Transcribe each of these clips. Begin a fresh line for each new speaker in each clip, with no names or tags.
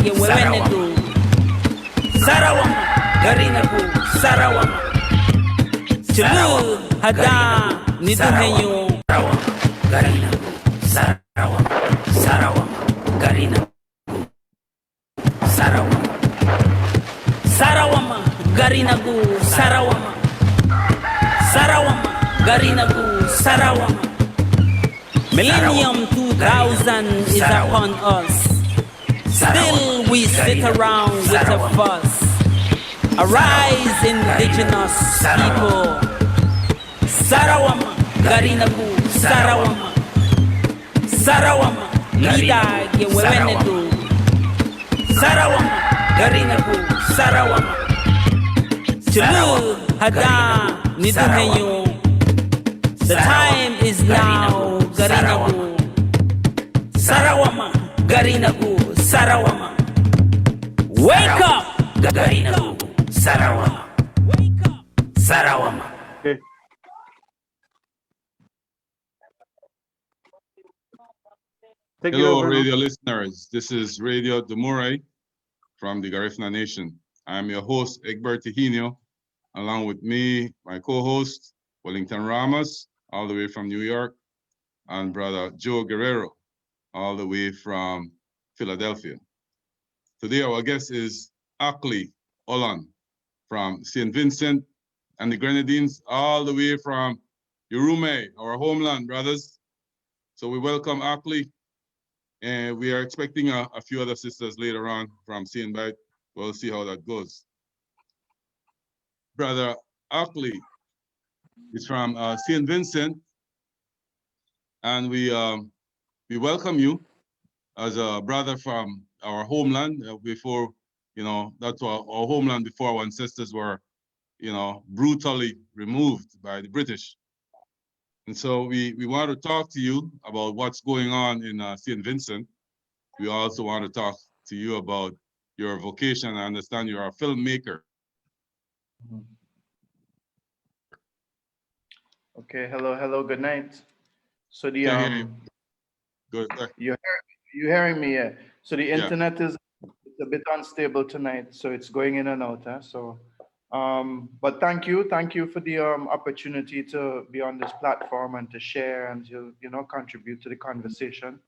ye wewenedu Sarawama garinagu Sarawama Chulu hada niduhenyo Sarawama garinagu Sarawama Sarawama garinagu Sarawama Sarawama garinagu Sarawama Sarawama garinagu Sarawama Millennium 2000 is upon us. Still we sit around with a fuss. Arise, indigenous people. Sarawama, Garinagu, Sarawama. Sarawama, Lida, Yewenedu. Sarawama, Garinagu, Sarawama. Chulu, Hada, Niduhenyo. The time is now, Garinagu. Sarawama, Garinagu, Sarawama. Wake up, Garinagu, Sarawama. Wake up, Sarawama.
Okay.
Hello, radio listeners. This is Radio Dumerei from the Garifuna Nation. I'm your host, Egbert Tihinio. Along with me, my co-host, Wellington Ramos, all the way from New York, and brother Joe Guerrero, all the way from Philadelphia. Today, our guest is Akli Olan from St. Vincent and the Grenadines, all the way from Dumerei, our homeland, brothers. So we welcome Akli, and we are expecting a few other sisters later on from St. Bite. We'll see how that goes. Brother Akli is from St. Vincent, and we welcome you as a brother from our homeland. Before, that's our homeland before our ancestors were, brutally removed by the British. And so we want to talk to you about what's going on in St. Vincent. We also want to talk to you about your vocation. I understand you're a filmmaker.
Okay, hello, good night. So the
Good.
you hearing me? Yeah. So the internet is a bit unstable tonight, so it's going in and out. So, but thank you for the opportunity to be on this platform and to share and to contribute to the conversation.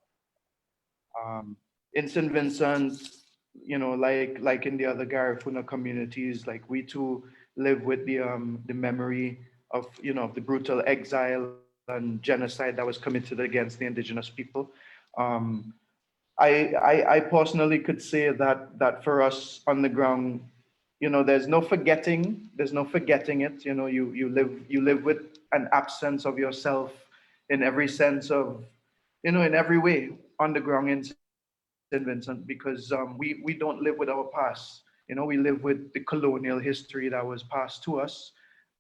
In St. Vincent, like in the other Garifuna communities, like we too live with the memory of the brutal exile and genocide that was committed against the indigenous people. I personally could say that for us on the ground, there's no forgetting it. You live with an absence of yourself in every sense of, in every way on the ground in St. Vincent, because we don't live with our past. We live with the colonial history that was passed to us,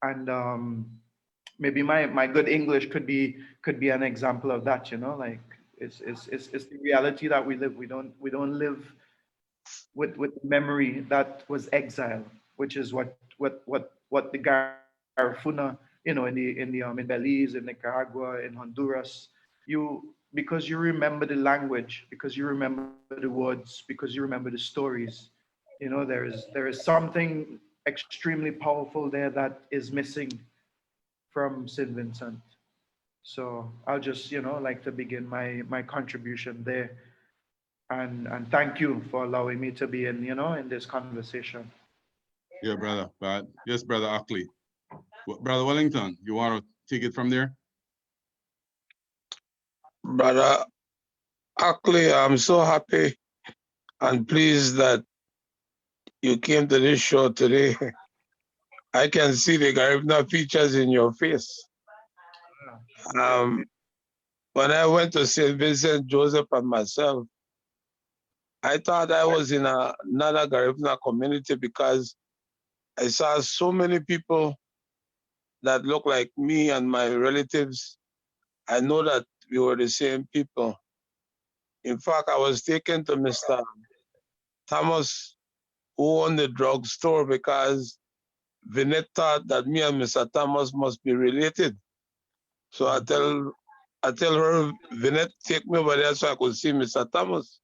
and maybe my good English could be an example of that. Like it's the reality that we live. We don't live with memory that was exile, which is what the Garifuna, in Belize, in Nicaragua, in Honduras, because you remember the language, because you remember the words, because you remember the stories. There is something extremely powerful there that is missing from St. Vincent. So I'll just, like to begin my contribution there. And thank you for allowing me to be in, in this conversation.
Yeah, brother. Yes, brother Akli. Brother Wellington, you want to take it from there?
Brother Akli, I'm so happy and pleased that you came to this show today. I can see the Garifuna features in your face. When I went to St. Vincent, Joseph, and myself, I thought I was in another Garifuna community because I saw so many people that look like me and my relatives. I know that we were the same people. In fact, I was taken to Mr. Thomas, who owned the drugstore, because Vinette thought that me and Mr. Thomas must be related. So I tell her, Vinette, take me over there so I could see Mr. Thomas.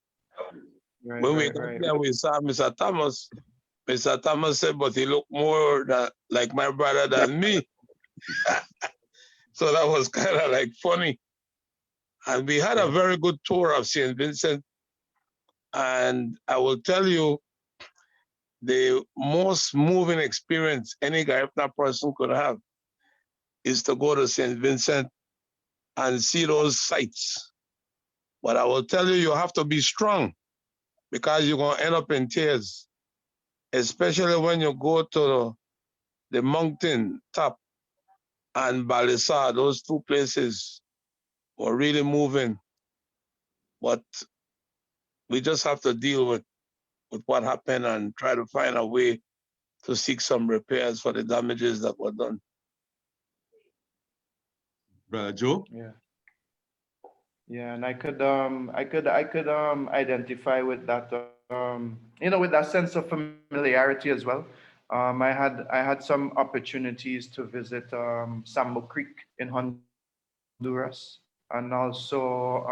Right,
When we
right,
got
right.
there, we saw Mr. Thomas. Mr. Thomas said, but he looked more like my brother than me. So that was kind of like funny. And we had a
Yeah.
very good tour of St. Vincent. And I will tell you, the most moving experience any Garifuna person could have is to go to St. Vincent and see those sights. But I will tell you, you have to be strong because you're going to end up in tears, especially when you go to the mountain top and Balisa. Those two places were really moving. But we just have to deal with what happened and try to find a way to seek some repairs for the damages that were done.
Brother Joe?
Yeah. Yeah, and I could identify with that with that sense of familiarity as well. I had some opportunities to visit Sambo Creek in Honduras, and also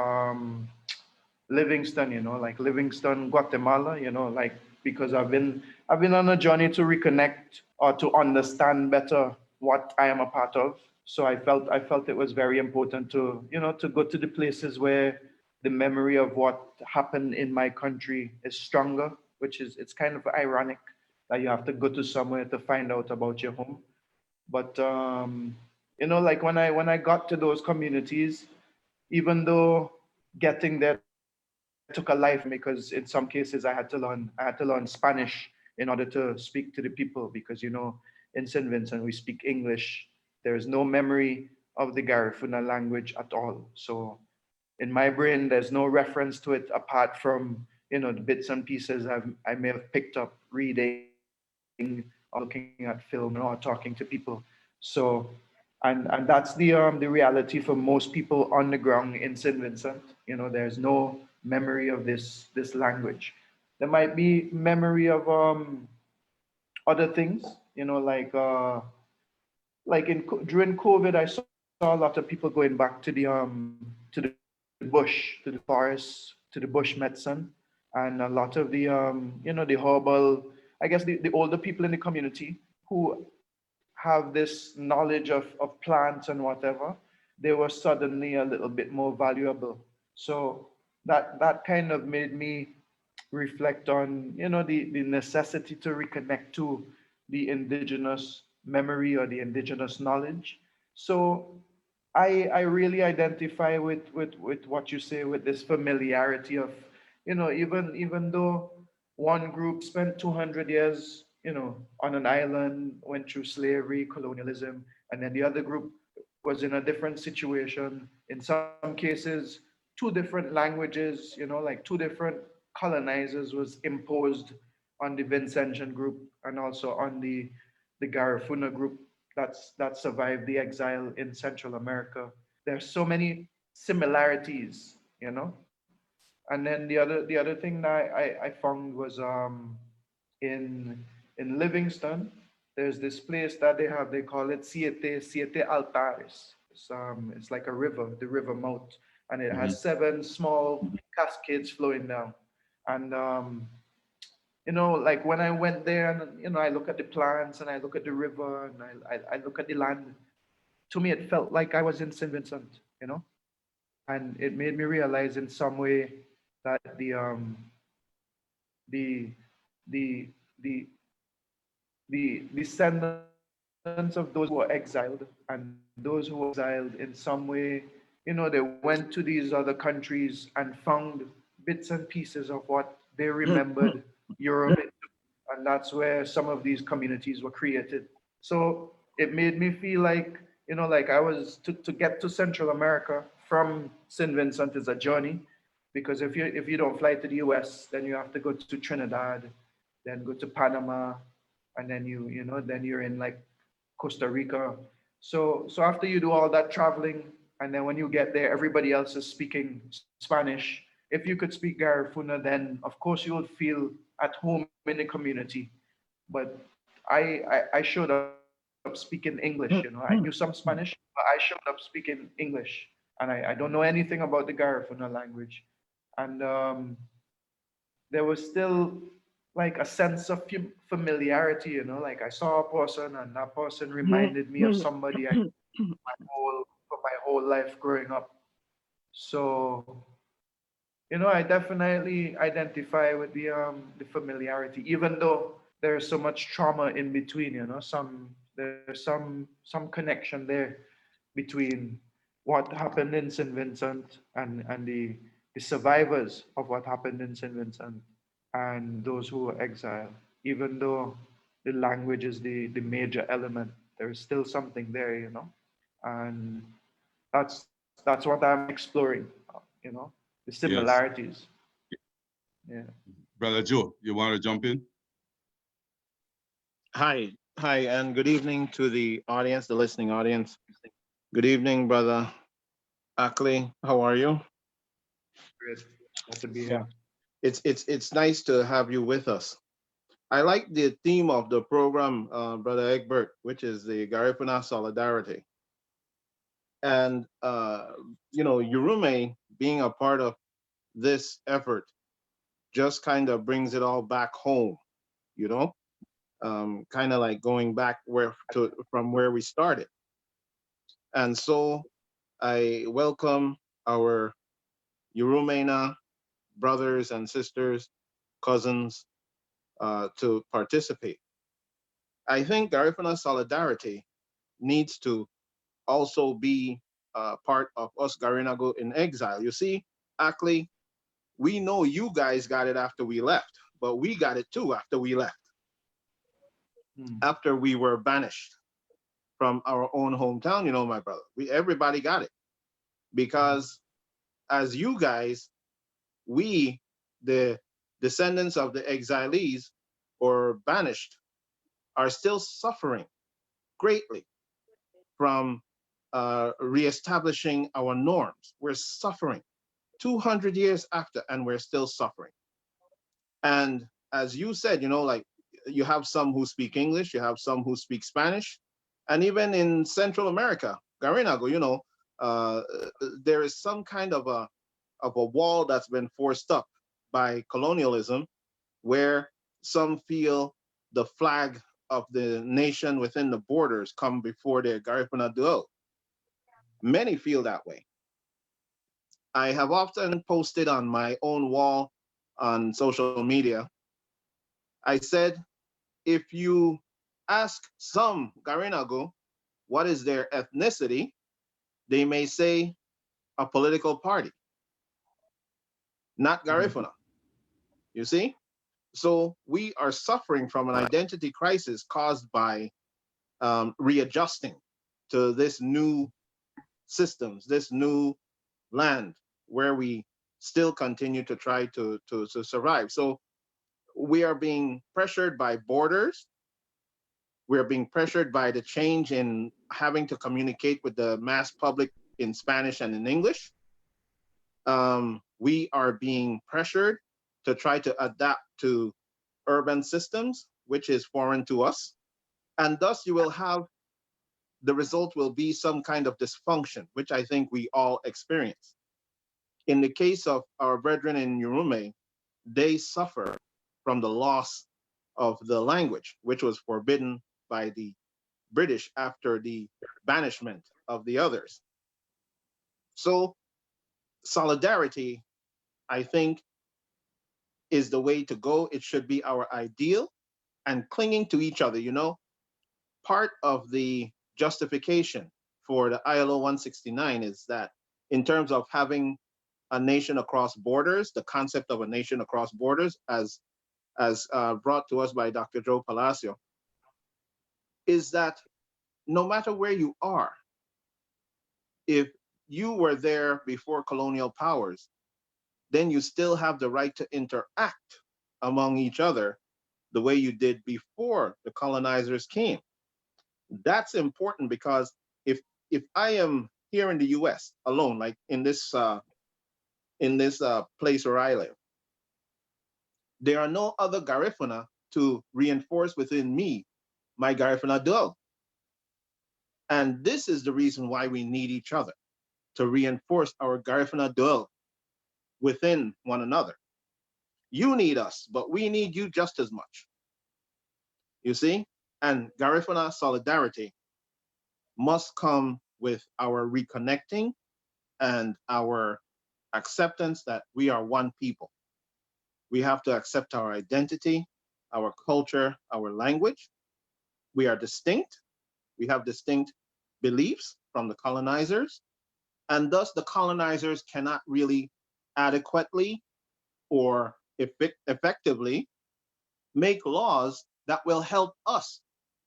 Livingston, like Livingston, Guatemala, like because I've been on a journey to reconnect or to understand better what I am a part of. So I felt it was very important to go to the places where the memory of what happened in my country is stronger, which is it's kind of ironic that you have to go to somewhere to find out about your home. But like when I got to those communities, even though getting there took a lifetime because in some cases I had to learn Spanish in order to speak to the people because in St. Vincent we speak English. There is no memory of the Garifuna language at all. So in my brain there's no reference to it apart from the bits and pieces I may have picked up reading or looking at film or talking to people. So and that's the reality for most people on the ground in St. Vincent. There's no memory of this language. There might be memory of other things, during COVID, I saw a lot of people going back to the bush, to the forest, to the bush medicine, and a lot of the herbal. I guess the older people in the community who have this knowledge of plants and whatever, they were suddenly a little bit more valuable. So that kind of made me reflect on the necessity to reconnect to the indigenous memory or the indigenous knowledge. So I really identify with what you say with this familiarity of even though one group spent 200 years on an island, went through slavery, colonialism, and then the other group was in a different situation, in some cases two different languages, like two different colonizers was imposed on the Vincentian group and also on the Garifuna group that survived the exile in Central America. There's so many similarities, And then the other thing that I found was in Livingston, there's this place that they call it Siete Altares. It's like a river, the river mouth, and it
Mhm.
has seven small cascades flowing down. And like when I went there and I look at the plants and I look at the river and I look at the land, to me it felt like I was in St. Vincent. And it made me realize in some way that the the the the descendants of those who were exiled and those who were exiled in some way, they went to these other countries and found bits and pieces of what they remembered Europe, and that's where some of these communities were created. So it made me feel like, like I was to get to Central America from St. Vincent is a journey, because if you don't fly to the US, then you have to go to Trinidad, then go to Panama, and then then you're in like Costa Rica. So after you do all that traveling, and then when you get there, everybody else is speaking Spanish. If you could speak Garifuna, then of course you would feel at home in the community. But I showed up speaking English. I knew some Spanish, but I showed up speaking English, and I don't know anything about the Garifuna language. And there was still like a sense of familiarity, you know, like I saw a person and that person reminded me of somebody I whole for my whole life growing up. So, you know, I definitely identify with the familiarity, even though there's so much trauma in between, you know, there's some connection there between what happened in St. Vincent and the survivors of what happened in St. Vincent and those who were exiled. Even though the language is the major element, there's still something there, you know. And that's what I'm exploring, you know, the
Yes.
similarities. Yeah.
Brother Joe, you want to jump in?
Hi, and good evening to the audience, the listening audience. Good evening, brother Ackley. How are you?
Great. Glad to be
Yeah,
here.
it's nice to have you with us. I like the theme of the program, brother Egbert, which is the Garifuna solidarity, and Yurume being a part of this effort just kind of brings it all back home. You know, kind of like going back from where we started, and so I welcome our Euromena brothers and sisters, cousins, to participate. I think Garifuna Solidarity needs to also be part of us Garinago in exile. You see, Ackley, we know you guys got it after we left, but we got it too after we left,
Hmm.
after we were banished from our own hometown, you know, my brother. Everybody got it because as you guys, we, the descendants of the exilees or banished, are still suffering greatly from reestablishing our norms. We're suffering 200 years after, and we're still suffering. And as you said, you know, like you have some who speak English, you have some who speak Spanish, and even in Central America, Garinago, you know, uh, there is some kind of a wall that's been forced up by colonialism, where some feel the flag of the nation within the borders come before their Garifuna Duo. Many feel that way. I have often posted on my own wall on social media. I said, if you ask some Garinagu what is their ethnicity, they may say a political party, not
Hmm.
Garifuna. You see? So we are suffering from an identity crisis caused by readjusting to this new systems, this new land where we still continue to try to survive. So we are being pressured by borders. We're being pressured by the change in having to communicate with the mass public in Spanish and in English. We are being pressured to try to adapt to urban systems, which is foreign to us. And thus, you will have the result will be some kind of dysfunction, which I think we all experience. In the case of our brethren in Urume, they suffer from the loss of the language, which was forbidden by the British after the banishment of the others. So, solidarity, I think, is the way to go. It should be our ideal, and clinging to each other. You know, part of the justification for the ILO 169 is that in terms of having a nation across borders, the concept of a nation across borders, as brought to us by Dr. Joe Palacio, is that no matter where you are, if you were there before colonial powers, then you still have the right to interact among each other the way you did before the colonizers came. That's important because if I am here in the U.S. alone, like in this place where I live, there are no other Garifuna to reinforce within me my Garifuna duo. And this is the reason why we need each other to reinforce our Garifuna duo within one another. You need us, but we need you just as much. You see? And Garifuna solidarity must come with our reconnecting and our acceptance that we are one people. We have to accept our identity, our culture, our language. We are distinct. We have distinct beliefs from the colonizers. And thus, the colonizers cannot really adequately or effectively make laws that will help us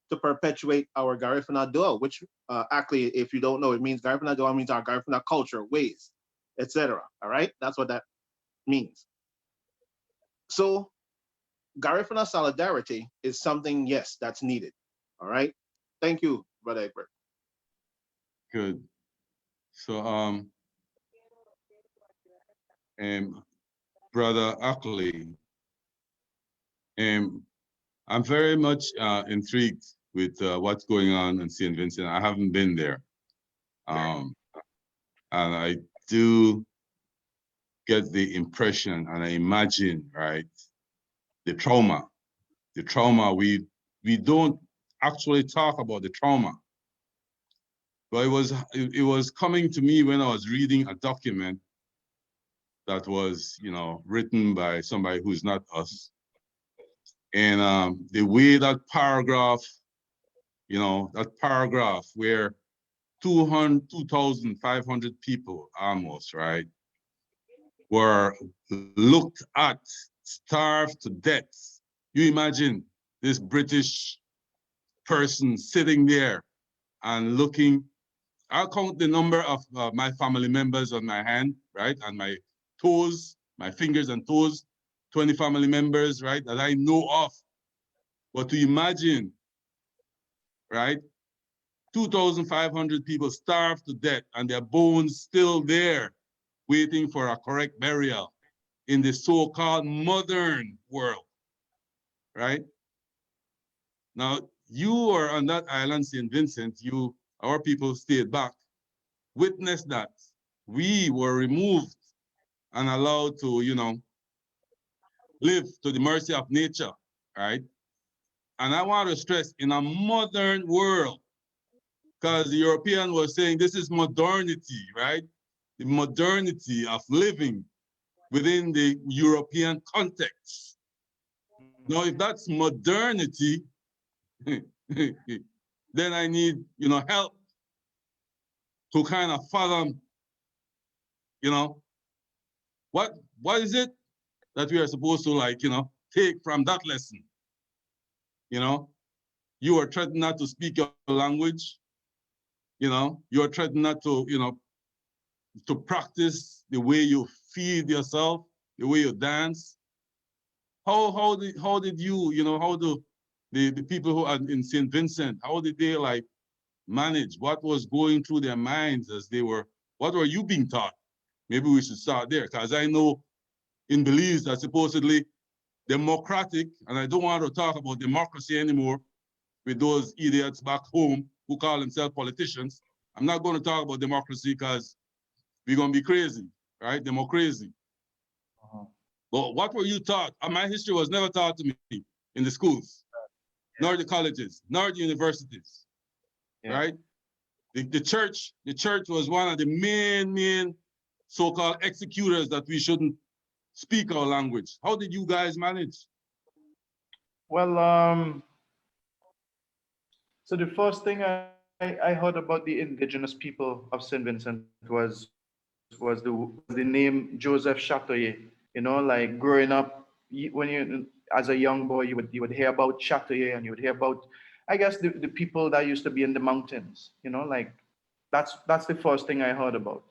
to perpetuate our Garifuna Dua, which actually, if you don't know, it means Garifuna Dua means our Garifuna culture, ways, etc. All right, that's what that means. So Garifuna solidarity is something, yes, that's needed. All right. Thank you, Brother Egbert.
Good. So, Brother Ackley, I'm very much intrigued with what's going on in St. Vincent. I haven't been there. And I do get the impression and I imagine, right, the trauma, we don't actually talk about the trauma. But it was coming to me when I was reading a document that was, written by somebody who's not us. And the way that paragraph, that paragraph where 2,500 people almost, right, were looked at, starved to death. You imagine this British person sitting there and looking. I'll count the number of my family members on my hand, right, and my toes, my fingers and toes, 20 family members, right, that I know of. But to imagine, right, 2,500 people starved to death and their bones still there, waiting for a correct burial in the so-called modern world, right? Now, you are on that island, St. Vincent, our people stayed back. Witness that. We were removed and allowed to, live to the mercy of nature, right? And I want to stress, in a modern world, because the European was saying this is modernity, right? The modernity of living within the European context. Now, if that's modernity, then I need, help to kind of fathom, what is it that we are supposed to take from that lesson? You are threatened not to speak your language. You are threatened not to, to practice the way you feed yourself, the way you dance. How did you, how do the people who are in St. Vincent, how did they manage? What was going through their minds as what were you being taught? Maybe we should start there, because I know in Belize that supposedly democratic, and I don't want to talk about democracy anymore with those idiots back home who call themselves politicians. I'm not going to talk about democracy because we're going to be crazy, right? Democracy. But what were you taught? My history was never taught to me in the schools, nor the colleges, nor the universities, right? The church was one of the main so-called executors that we shouldn't speak our language. How did you guys manage?
Well, so the first thing I heard about the indigenous people of St. Vincent was the name Joseph Chatoyer. Like growing up, when you as a young boy, you would hear about Chatoyer, and you would hear about, I guess, the people that used to be in the mountains. Like that's the first thing I heard about.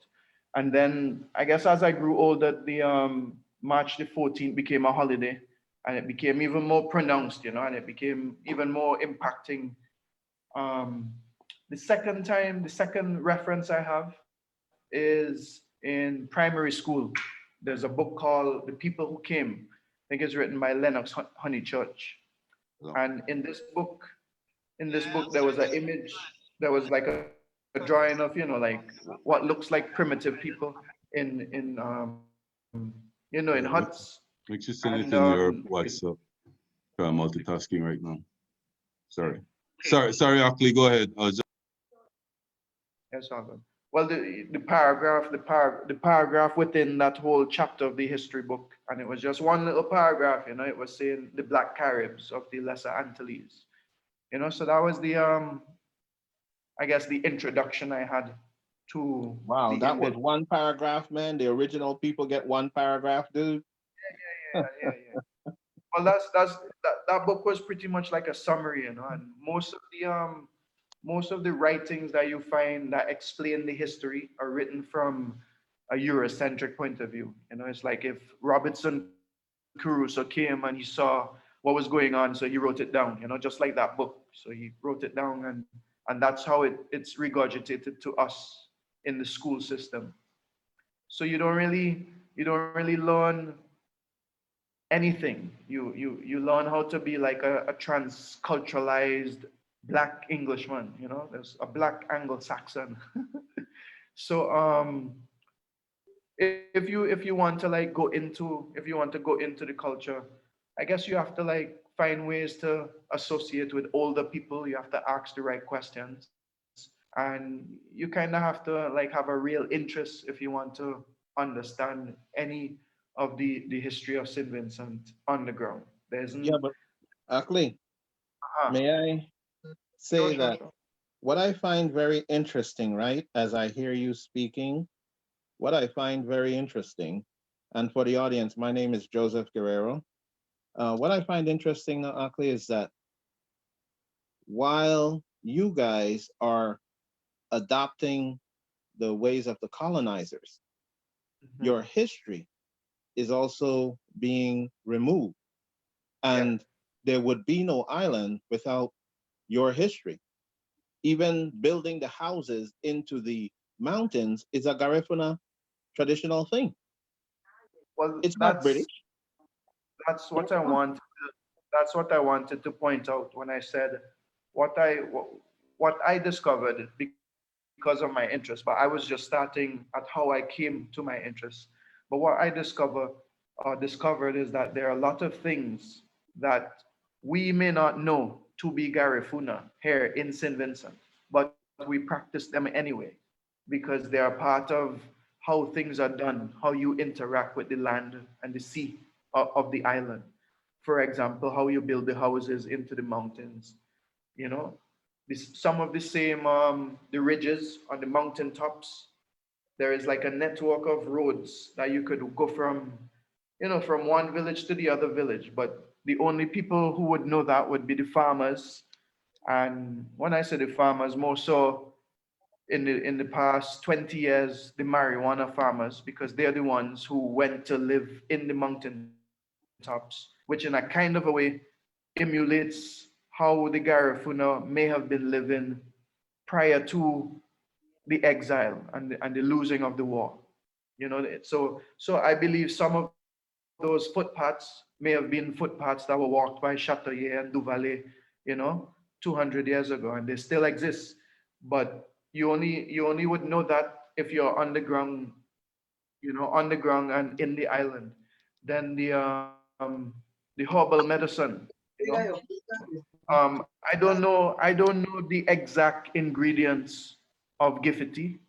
And then I guess as I grew older, the March the 14th became a holiday, and it became even more pronounced, and it became even more impacting. The second reference I have is in primary school. There's a book called The People Who Came. I think it's written by Lennox Honeychurch. And in this book, there was an image, there was like a drawing of, like what looks like primitive people in huts,
Make sure you send it
And
in your WhatsApp. I'm multitasking right now. Sorry, Ackley, go ahead.
yes, Alvin. Well, the paragraph within that whole chapter of the history book, and it was just one little paragraph, you know, it was saying the Black Caribs of the Lesser Antilles, you know, so that was the I guess the introduction I had to
Wow,
the
that was
Indian.
one paragraph, man. The original people get one paragraph, dude.
Yeah. Well, that book was pretty much like a summary, you know, and most of the writings that you find that explain the history are written from a Eurocentric point of view. You know, it's like if Robinson Crusoe came and he saw what was going on, so he wrote it down. You know, just like that book. So he wrote it down, and that's how it's regurgitated to us in the school system. So you don't really learn anything. You learn how to be like a transculturalized black Englishman, you know, there's a black Anglo-Saxon. So if you want to like go into the culture, I guess you have to like find ways to associate with older people. You have to ask the right questions, and you kind of have to like have a real interest if you want to understand any of the history of St. Vincent on the ground. There
Yeah,
isn't.
but Ackley,
uh
may I
Sure,
say
sure,
that
sure.
what I find very interesting, right, as I hear you speaking, what I find very interesting, and for the audience, my name is Joseph Guerrero. What I find interesting, Ackley, is that while you guys are adopting the ways of the colonizers, your
Mhm.
history is also being removed.
Yeah.
And there would be no island without your history. Even building the houses into the mountains is a Garifuna traditional thing.
Well,
It's not
that's
British.
that's
It's
what I
not.
wanted. That's what I wanted to point out when I said what I what I discovered because of my interest. But I was just starting at how I came to my interest. But what I discovered is that there are a lot of things that we may not know to be Garifuna here in St. Vincent, but we practice them anyway because they are part of how things are done, how you interact with the land and the sea of the island. For example, how you build the houses into the mountains, you know, some of the same the ridges on the mountain tops. There is like a network of roads that you could go from, from one village to the other village. But the only people who would know that would be the farmers. And when I say the farmers, more so in the past 20 years, the marijuana farmers, because they're the ones who went to live in the mountaintops, which in a kind of a way emulates how the Garifuna may have been living prior to the exile and the losing of the war. So I believe some of those footpaths may have been footpaths that were walked by Chateaubriand and Duvalier, you know, 200 years ago, and they still exist. But you only would know that if you're underground, underground and in the island. Then the herbal medicine, you know. I don't know the exact ingredients of Gifty,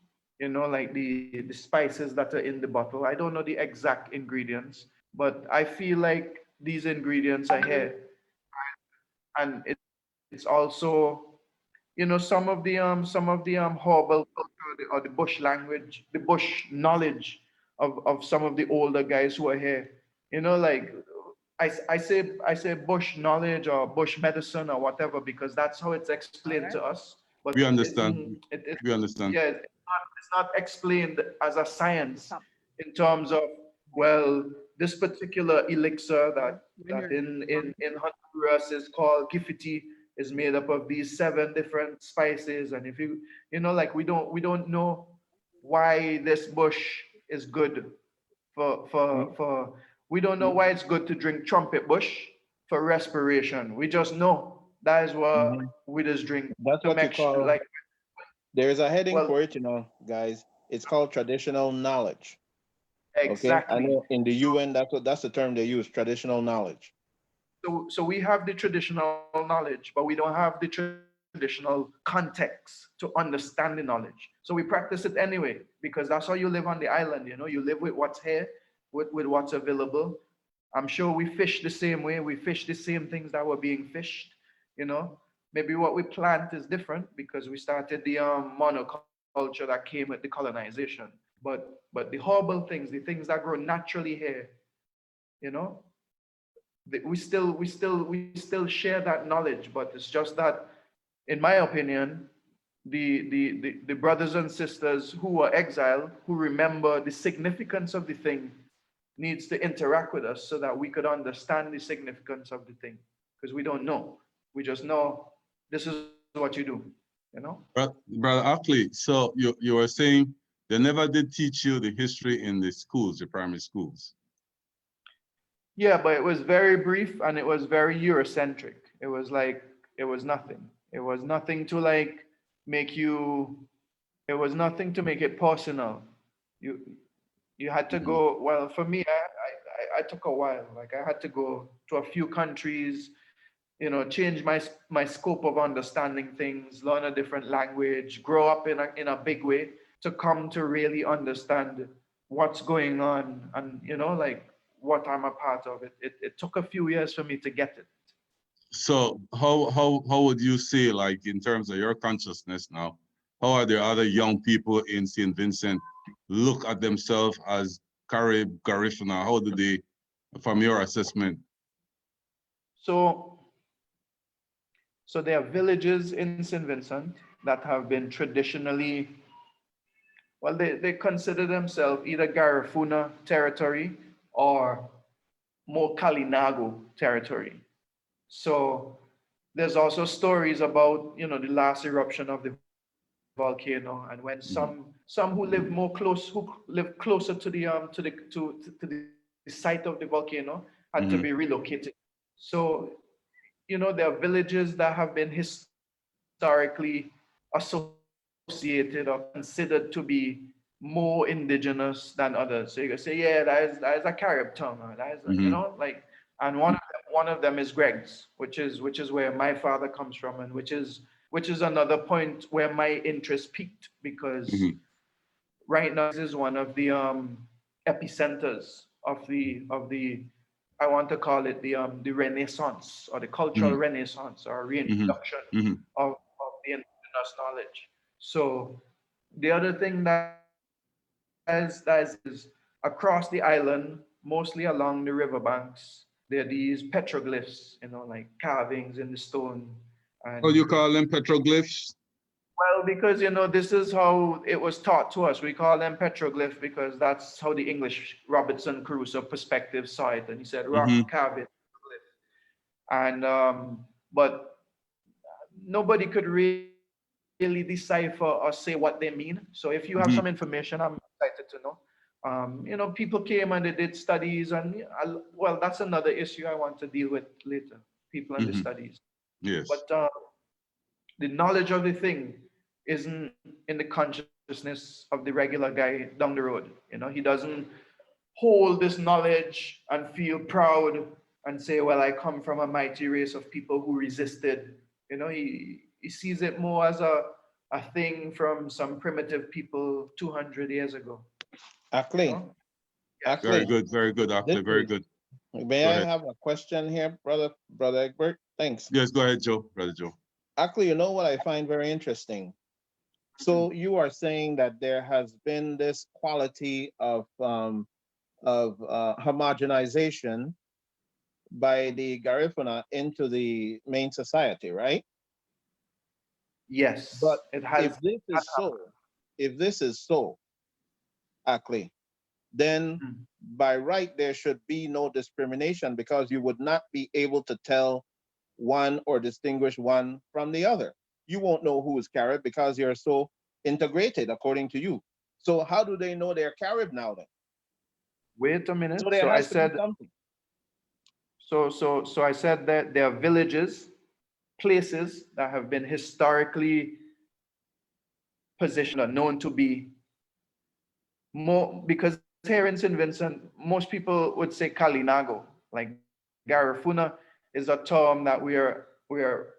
like the spices that are in the bottle. I don't know the exact ingredients, but I feel like these ingredients are here, and it's also, some of the herbal culture, or the bush language, the bush knowledge of some of the older guys who are here. Like I say bush knowledge or bush medicine or whatever, because that's how it's explained to us. But
We
it
understand.
isn't.
We understand.
Yeah, it's not explained as a science in terms of, well, this particular elixir that in Honduras is called gifiti is made up of these seven different spices. And if like, we don't know why this bush is good for we don't know why it's good to drink trumpet bush for respiration. We just know that is what
Mhm.
we just drink
That's
to
what you
make sure,
call,
like,
there's a heading
well,
for it, guys. It's called traditional knowledge. Okay, I
Exactly.
know in the UN that's the term they use, traditional knowledge.
So we have the traditional knowledge, but we don't have the traditional context to understand the knowledge. So we practice it anyway because that's how you live on the island. You know, you live with what's here, with what's available. I'm sure we fish the same way. We fish the same things that were being fished. You know, maybe what we plant is different because we started the monoculture that came with the colonization. But the horrible things, the things that grow naturally here, you know, we still share that knowledge, but it's just that, in my opinion, the brothers and sisters who are exiled, who remember the significance of the thing, needs to interact with us so that we could understand the significance of the thing, because we don't know. We just know this is what you do, you know.
Brother Ackley, so you were saying they never did teach you the history in the schools, the primary schools.
Yeah, but it was very brief and it was very Eurocentric. It was like, it was nothing. It was nothing to like make you, it was nothing to make it personal. You you had to go, well, for me, I took a while. Like I had to go to a few countries, you know, change my scope of understanding things, learn a different language, grow up in a big way to come to really understand what's going on and, you know, like what I'm a part of. It took a few years for me to get it.
So how would you say, like in terms of your consciousness now, how are the other young people in St. Vincent look at themselves as Carib, Garifuna? How do they, from your assessment?
So there are villages in St. Vincent that have been traditionally, well, they consider themselves either Garifuna territory or more Kalinago territory. So there's also stories about, you know, the last eruption of the volcano, and when some who live more close, who live closer to the to the site of the volcano had to be relocated. So, you know, there are villages that have been historically associated or considered to be more indigenous than others. So you can say, yeah, that is a Carib tongue, or that is a, you know, like, and one of them is Greg's, which is where my father comes from, and which is another point where my interest peaked, because right now Greg's is one of the epicenters of the I want to call it the Renaissance, or the cultural Renaissance, or reintroduction of the indigenous knowledge. So the other thing that is across the island, mostly along the riverbanks, there are these petroglyphs, you know, like carvings in the stone.
How do you
And
call them, petroglyphs?
well, because, you know, this is how it was taught to us. We call them petroglyph because that's how the English Robinson Crusoe perspective saw it, and he said rock carving glyph. And but nobody could really decipher or say what they mean. So if you have some information, I'm excited to know. You know, people came and they did studies, and well, that's another issue I want to deal with later. People and the studies,
Yes.
but the knowledge of the thing isn't in the consciousness of the regular guy down the road. You know, he doesn't hold this knowledge and feel proud and say, well, I come from a mighty race of people who resisted. You know, he sees it more as a thing from some primitive people 200 years ago. You
Ackley,
know? Yes.
Very
Ackley,
good, very good,
this
Ackley, very
is,
good.
may
Go
I
ahead.
have a question here, brother Egbert? Thanks.
Yes, go ahead, Joe, Brother Joe.
Ackley, you know what I find very interesting? So you are saying that there has been this quality of homogenization by the Garifuna into the main society, right? But
Yes, it
if
has.
this is so, if this is so, Ackley, then
Mhm.
by right there should be no discrimination, because you would not be able to tell one or distinguish one from the other. You won't know who is Carib because you're so integrated, according to you. So how do they know they're Carib now then?
Wait a
So
minute.
there
So I
has to be
said,
something.
so I said that there are villages, places that have been historically positioned or known to be more, because here in St. Vincent, most people would say Kalinago. Like Garifuna is a term that we are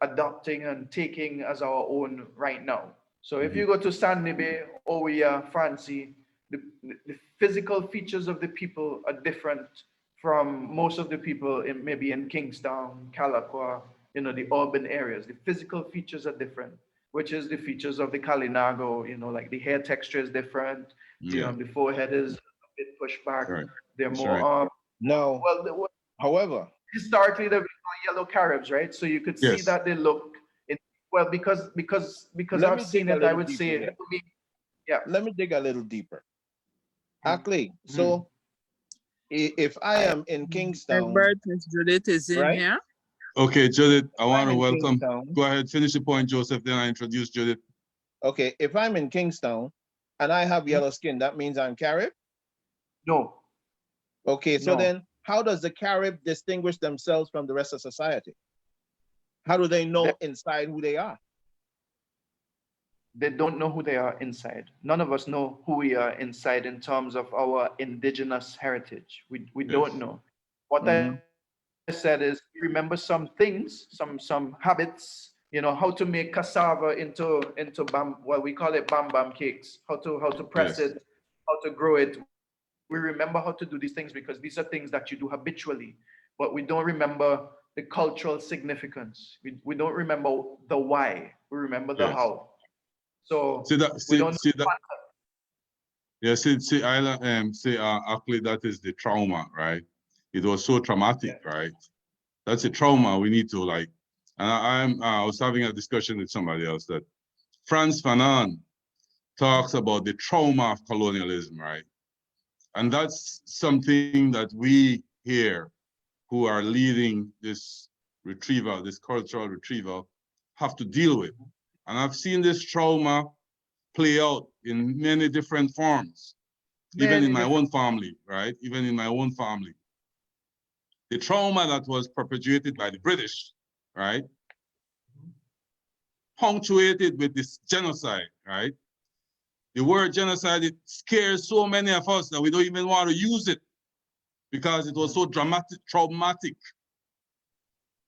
adopting and taking as our own right now. So if you go to Sandy Bay, Oya, Francie, the physical features of the people are different from most of the people in maybe in Kingstown, Calaqua, the urban areas. The physical features are different, which is the features of the Kalinago, like the hair texture is different,
Yeah,
the forehead is a bit pushed back.
right.
They're
That's
more
right.
Now, historically, they've been called yellow Caribs, right? So you could see
Yes.
that they look well because
Let
I've
me
seen
dig a
it, I
little
would
deeper
say,
here.
yeah. Let me dig a little deeper. Actually,
Mhm.
so if I am in Kingstown,
Egbert, Miss Judith is in
right?
here.
Okay, Judith, I want
I'm
to
in
welcome.
Kingstown.
Go ahead, finish the point, Joseph, then I introduce Judith.
Okay, if I'm in Kingstown and I have yellow skin, that means I'm Carib.
No,
Okay, so
no,
then how does the Carib distinguish themselves from the rest of society? How do they know inside who they are?
they don't know who they are inside. None of us know who we are inside in terms of our indigenous heritage. We don't
Yes.
know. What
Mhm.
I said is remember some things, some habits, how to make cassava into we call it bam cakes, how to press
Yes.
it, how to grow it. We remember how to do these things because these are things that you do habitually, but we don't remember the cultural significance. We don't remember the why. We remember the
Yes.
how. So
See that,
we
see,
don't
see that. Yeah, see, actually that is the trauma, right? It was so traumatic, right? That's a trauma we need to like, and I was having a discussion with somebody else that Frantz Fanon talks about the trauma of colonialism, right? And that's something that we here who are leading this retrieval, this cultural retrieval, have to deal with. And I've seen this trauma play out in many different forms, even in my own family, right? Even in my own family. The trauma that was perpetuated by the British, right? Punctuated with this genocide, right? The word genocide, it scares so many of us that we don't even want to use it because it was so traumatic.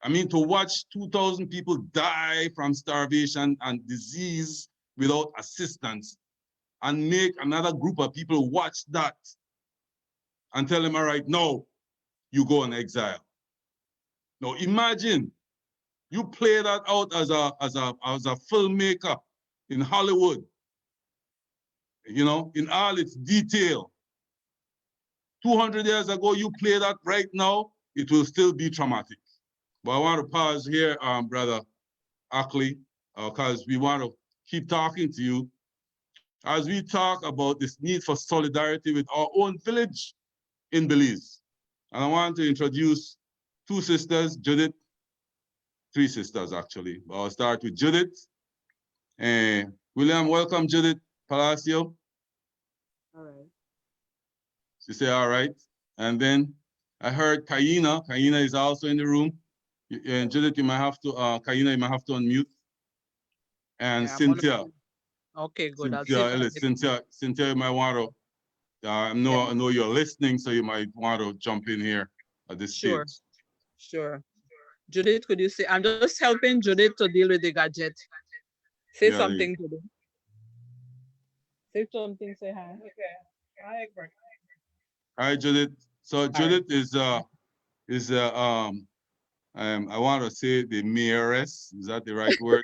I mean, to watch 2,000 people die from starvation and disease without assistance and make another group of people watch that and tell them, all right, no, you go in exile. Now imagine you play that out as a filmmaker in Hollywood, in all its detail. 200 years ago, you play that right now, it will still be traumatic. But I want to pause here, Brother Ackley, because we want to keep talking to you as we talk about this need for solidarity with our own village in Belize. And I want to introduce two sisters, Judith, three sisters actually. But I'll start with Judith. William, welcome Judith Palacio.
All right.
She said, all right. And then I heard Kaina. Kaina is also in the room. And Judith, you might have to, Kaina, you might have to unmute. And
Yeah,
Cynthia.
Okay, good. I'll see
Cynthia
if I
Ellis.
get
Cynthia, you might want to, I know you're listening, so you might want to jump in here at this
Sure.
stage.
Sure. Judith, could you say, I'm just helping Judith to deal with the gadget. Say
Yeah,
something, Judith. Say something, say hi. Okay. Hi, Egbert.
Hi, Judith. So Judith is I want to say the mayoress. Is that the right word?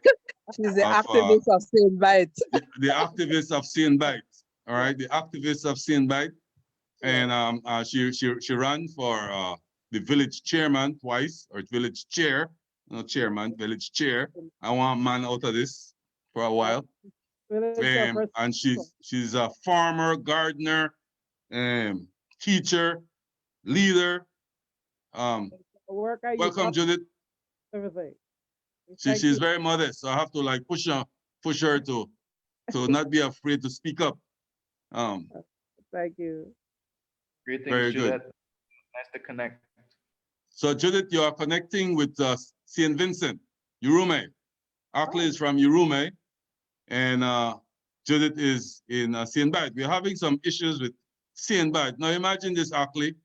She's the
Of
activist of St. Bite.
the activists of St. Bite. All right, the activists of St. Bite, and she ran for the village chairman twice, or village chair, not chairman, village chair. I want man out of this for a while. And she's a farmer, gardener, teacher, leader. Welcome, Judith.
Everything.
She's very modest, so I have to like push her to not be afraid to speak up.
Thank you.
greetings,
Very good.
Judith. Nice to connect.
So Judith, you are connecting with St. Vincent, Urume. Akli is from Urume, and Judith is in St. Bite. We're having some issues with seeing bad. Now imagine this, Ackley,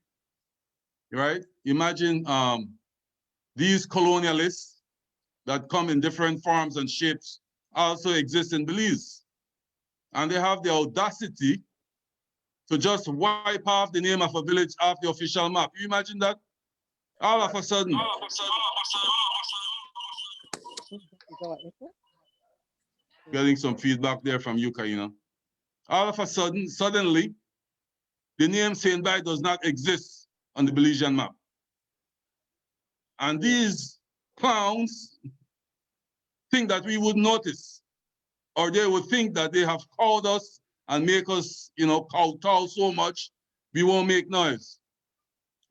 right? Imagine these colonialists that come in different forms and shapes also exist in Belize. And they have the audacity to just wipe off the name of a village off the official map. You imagine that? All of a sudden. Getting some feedback there from you, Kaina. All of a sudden, suddenly, the name Saint Bay does not exist on the Belizean map. And these clowns think that we would notice, or they would think that they have called us and make us, kowtow so much, we won't make noise.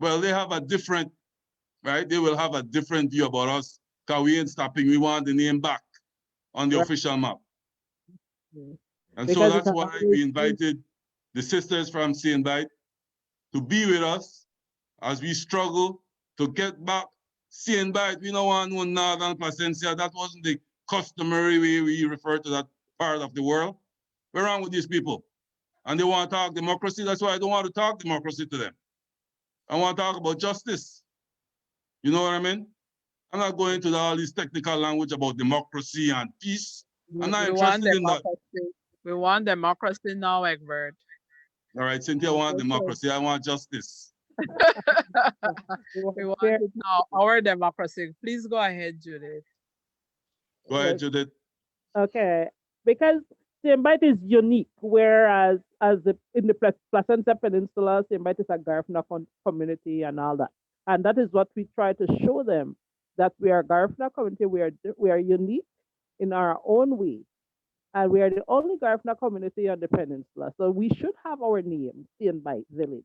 Well, they have a different, right? They will have a different view about us because we ain't stopping. We want the name back on the official map. And so that's why we invited the sisters from Saint Bay to be with us as we struggle to get back Saint Bay. We don't want no Northern Placencia. That wasn't the customary way we refer to that part of the world. What's wrong with these people? And they want to talk democracy. That's why I don't want to talk democracy to them. I want to talk about justice. You know what I mean? I'm not going into all this technical language about democracy and peace. I'm not interested in that.
We want democracy now, Egbert.
All right, Cynthia, I want democracy. I want justice.
We want it now, our democracy. Please go ahead, Judith.
Go ahead, Judith.
Okay, because Saint Bay is unique, whereas in the Placencia Peninsula, Saint Bay is a Garifuna community and all that. And that is what we try to show them, that we are a Garifuna community, we are unique in our own way. And we are the only Garifuna community on the peninsula. So we should have our name, Saint Bay Village,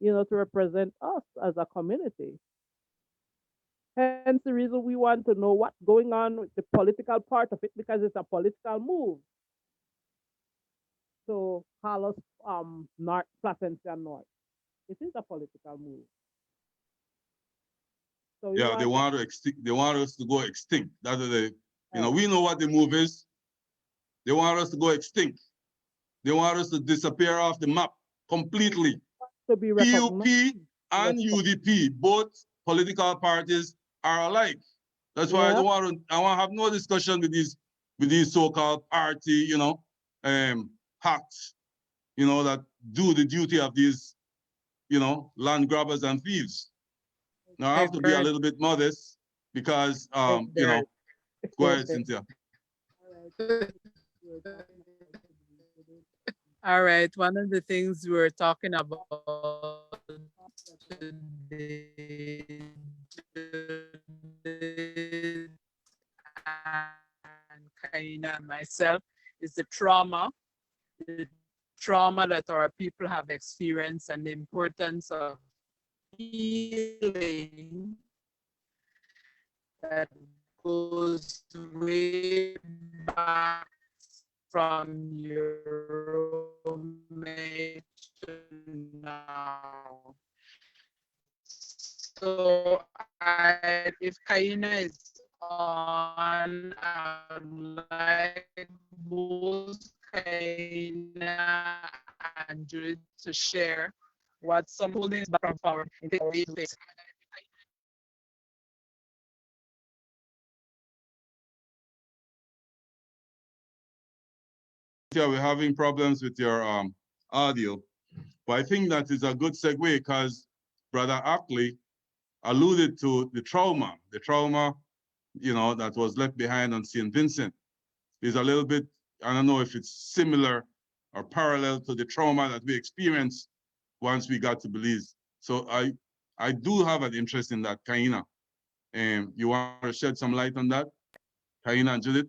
to represent us as a community. Hence the reason we want to know what's going on with the political part of it, because it's a political move. So call us North Placencia North. It is a political move. So
yeah, they want us to go extinct. That is we know what the move is. They want us to go extinct. They want us to disappear off the map completely.
To be
PUP and UDP, both political parties are alike. That's why I want to have no discussion with these so-called party, hacks, that do the duty of these, land grabbers and thieves. Now I have to be a little bit modest because, go ahead, Cynthia.
All right, one of the things we were talking about today, and Kaina and myself, is the trauma that our people have experienced and the importance of healing that goes way back from your roommate to now. So if Kaina is on, I would like both Kaina and Judith to share what some holdings back from our face.
Yeah, we're having problems with your audio, but I think that is a good segue because Brother Ackley alluded to the trauma, that was left behind on St. Vincent. Is a little bit, I don't know if it's similar or parallel to the trauma that we experienced once we got to Belize. So I do have an interest in that, Kaina. You want to shed some light on that? Kaina and Judith?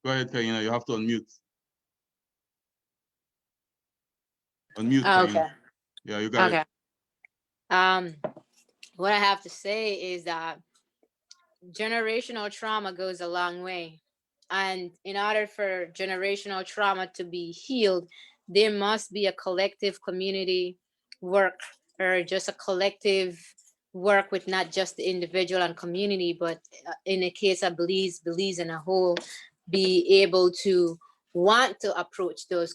Go ahead, Kaina, you have to unmute. Unmute, Kaina.
Okay.
Yeah, you got it.
What I have to say is that generational trauma goes a long way. And in order for generational trauma to be healed, there must be a collective community work, or just a collective work with not just the individual and community, but in the case of Belize in a whole, be able to want to approach those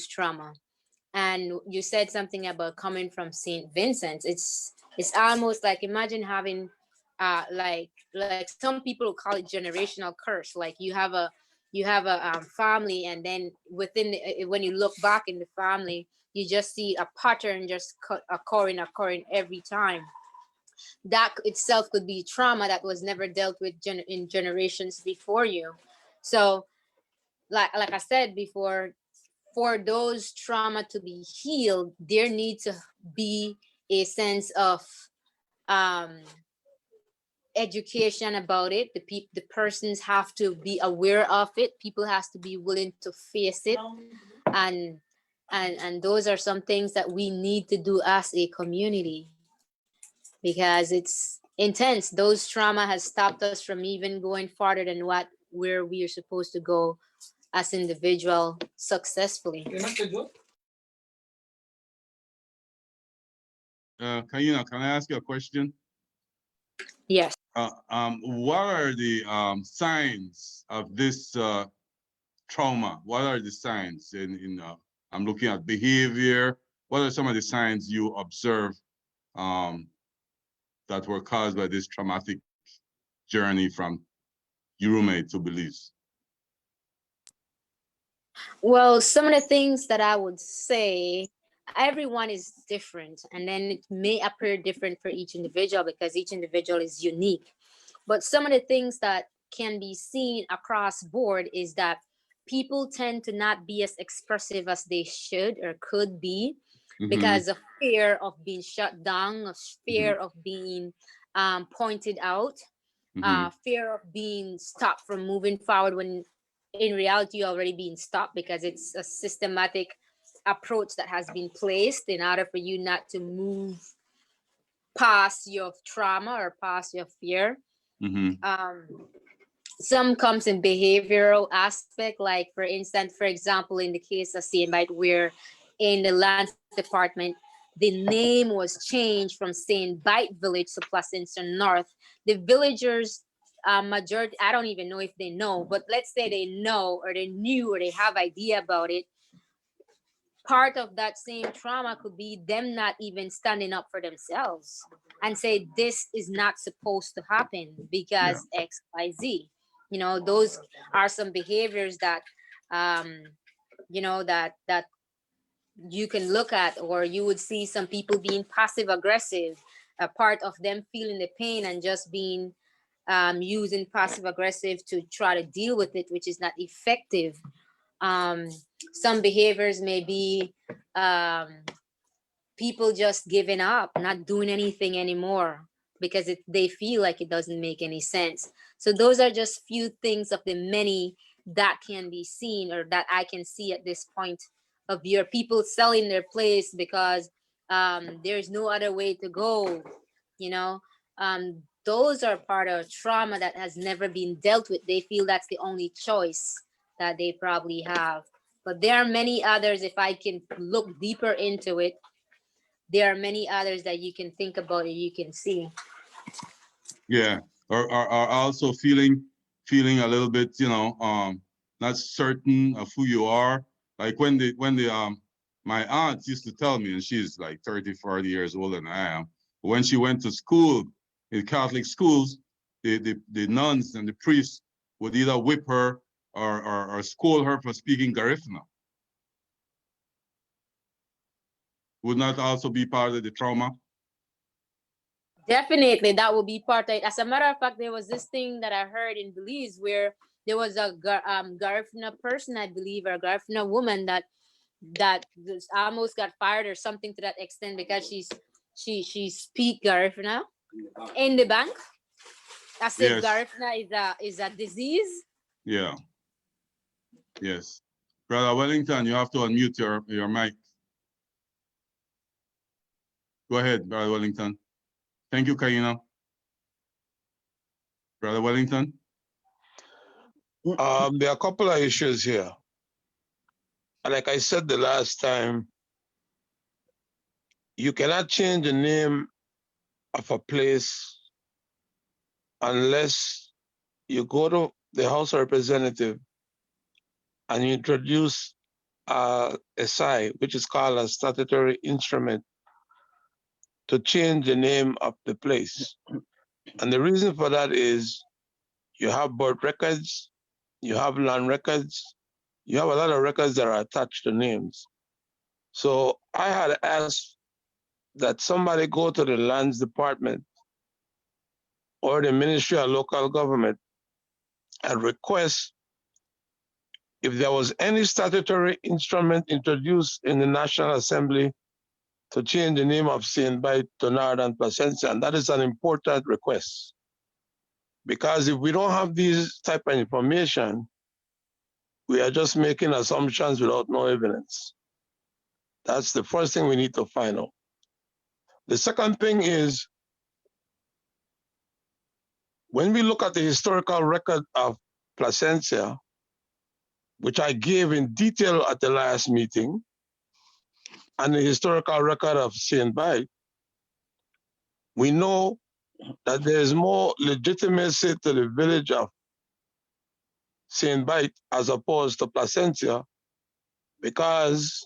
trauma. And you said something about coming from St. Vincent. It's almost like, imagine having like some people call it generational curse. Like you have a family, and then within when you look back in the family, you just see a pattern just occurring every time. That itself could be trauma that was never dealt with in generations before you. So like I said before, for those trauma to be healed, there needs to be a sense of um, education about it. The persons have to be aware of it. People has to be willing to face it, and those are some things that we need to do as a community, because it's intense. Those trauma has stopped us from even going farther than where we are supposed to go as individual successfully.
Kaina, can I ask you a question?
Yes.
What are the signs of this trauma? What are the signs I'm looking at behavior. What are some of the signs you observe that were caused by this traumatic journey from your roommate to Belize?
Well, some of the things that I would say, everyone is different, and then it may appear different for each individual because each individual is unique. But some of the things that can be seen across board is that people tend to not be as expressive as they should or could be because of fear of being shut down, of fear of being pointed out, fear of being stopped from moving forward, when in reality you're already being stopped because it's a systematic approach that has been placed in order for you not to move past your trauma or past your fear. Some comes in behavioral aspect, like for example, in the case of St. Bite, where in the lands department, the name was changed from St. Bite Village to Placentia North. The villagers, majority, I don't even know if they know, but let's say they know or they knew or they have idea about it. Part of that same trauma could be them not even standing up for themselves and say, this is not supposed to happen because X, Y, Z. You know, those are some behaviors that, that you can look at, or you would see some people being passive aggressive, a part of them feeling the pain and just being using passive aggressive to try to deal with it, which is not effective. Some behaviors may be people just giving up, not doing anything anymore because they feel like it doesn't make any sense. So those are just few things of the many that can be seen, or that I can see at this point of your people selling their place because there's no other way to go. You know, those are part of trauma that has never been dealt with. They feel that's the only choice that they probably have. But there are many others. If I can look deeper into it, there are many others that you can think about and you can see.
Yeah, or also feeling a little bit, not certain of who you are. Like when my aunt used to tell me, and she's like 30, 40 years older than I am, when she went to school in Catholic schools, the nuns and the priests would either whip her or scold her for speaking Garifuna. Would not also be part of the trauma?
Definitely, that will be part of it. As a matter of fact, there was this thing that I heard in Belize where there was a Garifuna person, I believe, or a Garifuna woman that almost got fired or something to that extent because she speak Garifuna in the bank. I said
Yes.
Garifuna is a disease.
Yeah. Yes. Brother Wellington, you have to unmute your mic. Go ahead, Brother Wellington. Thank you, Kaina. Brother Wellington?
There are a couple of issues here. Like I said the last time, you cannot change the name of a place unless you go to the House of Representatives and you introduce a SI, which is called a statutory instrument, to change the name of the place. And the reason for that is you have birth records, you have land records, you have a lot of records that are attached to names. So I had asked that somebody go to the lands department or the Ministry of Local Government and request if there was any statutory instrument introduced in the National Assembly to change the name of St. Bite to Northern Placentia. And that is an important request. Because if we don't have these type of information, we are just making assumptions without no evidence. That's the first thing we need to find out. The second thing is, when we look at the historical record of Placentia, which I gave in detail at the last meeting, and the historical record of St. Bite, we know that there is more legitimacy to the village of St. Bite as opposed to Placentia, because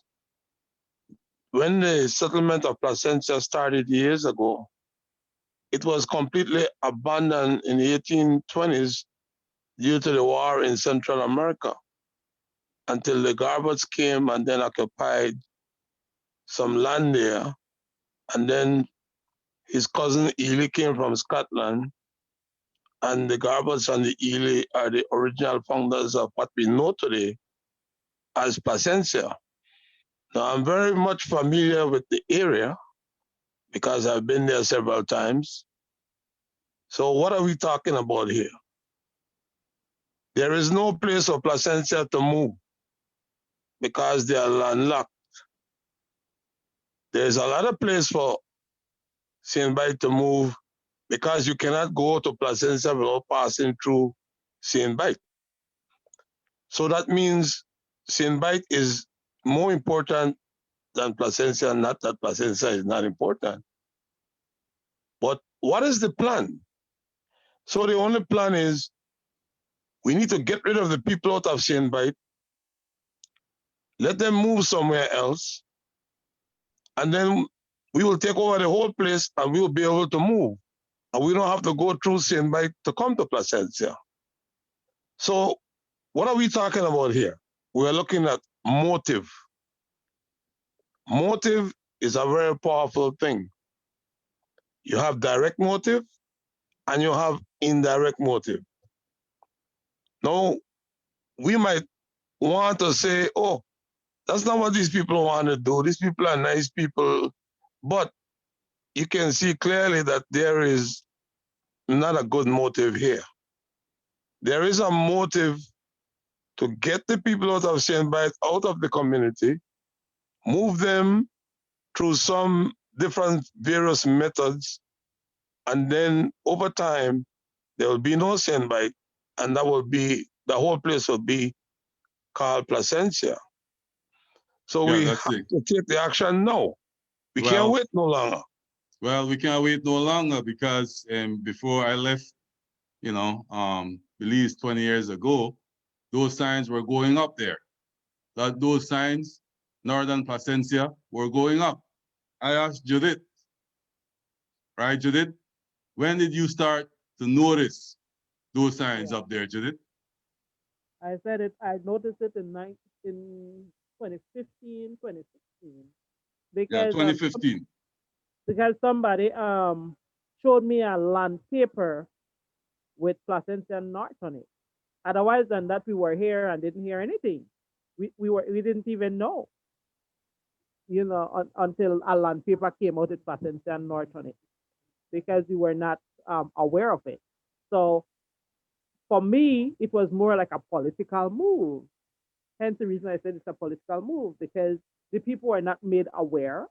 when the settlement of Placentia started years ago, it was completely abandoned in the 1820s due to the war in Central America, until the Garbots came and then occupied some land there. And then his cousin Ely came from Scotland, and the Garbots and the Ely are the original founders of what we know today as Placentia. Now, I'm very much familiar with the area because I've been there several times. So what are we talking about here? There is no place for Placentia to move because they are landlocked. There's a lot of place for St. Bite to move because you cannot go to Placentia without passing through St. Bite. So that means St. Bite is more important than Placentia, not that Placentia is not important. But what is the plan? So the only plan is we need to get rid of the people out of St. Bite, let them move somewhere else, and then we will take over the whole place and we will be able to move. And we don't have to go through St. Bite to come to Placentia. So what are we talking about here? We're looking at motive. Motive is a very powerful thing. You have direct motive and you have indirect motive. Now, we might want to say, oh, that's not what these people want to do. These people are nice people. But you can see clearly that there is not a good motive here. There is a motive to get the people out of St. Bite out of the community, move them through some different various methods, and then over time, there will be no St. Bite, and that will be, the whole place will be called Placentia. So
Yeah,
we have
that's it.
to take the action now. We can't
Well,
wait no longer.
Well, we can't wait no longer because before I left, Belize 20 years ago, those signs were going up there. Those signs, Northern Placentia, were going up. I asked Judith, right, Judith? When did you start to notice those signs up there, Judith?
I said it. I noticed it in 2015, 2016,
Yeah,
because
2015.
somebody showed me a land paper with Placentia North on it. Otherwise than that, we were here and didn't hear anything. We didn't even know, until a land paper came out with Placentia North on it, because we were not aware of it. So for me, it was more like a political move. Hence the reason I said it's a political move, because the people were not made aware.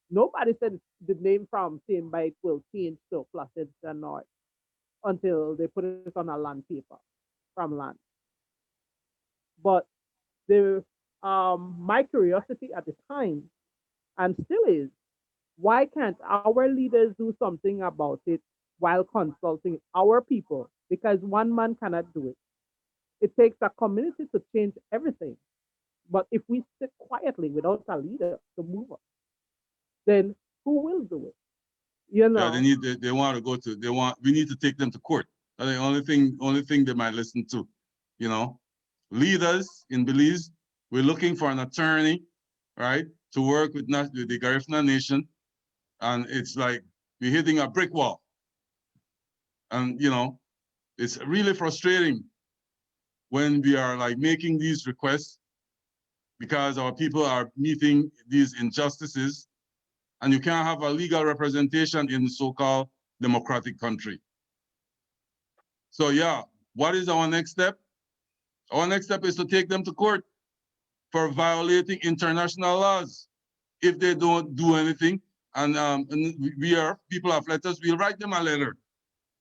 Nobody said the name from St. Bite will change to Placentia North until they put it on a land paper from land. But the my curiosity at the time, and still is, why can't our leaders do something about it while consulting our people? Because one man cannot do it. It takes a community to change everything. But if we sit quietly without a leader to move us, then who will do it? You
Yeah,
know,
they want to go to, we need to take them to court. That's the only thing they might listen to, you know. Leaders in Belize, we're looking for an attorney, right, to work with the Garifuna Nation. And it's like we're hitting a brick wall. And, you know, it's really frustrating when we are like making these requests because our people are meeting these injustices, and you can't have a legal representation in the so-called democratic country. So yeah, what is our next step? Our next step is to take them to court for violating international laws. If they don't do anything, and people have letters, we'll write them a letter.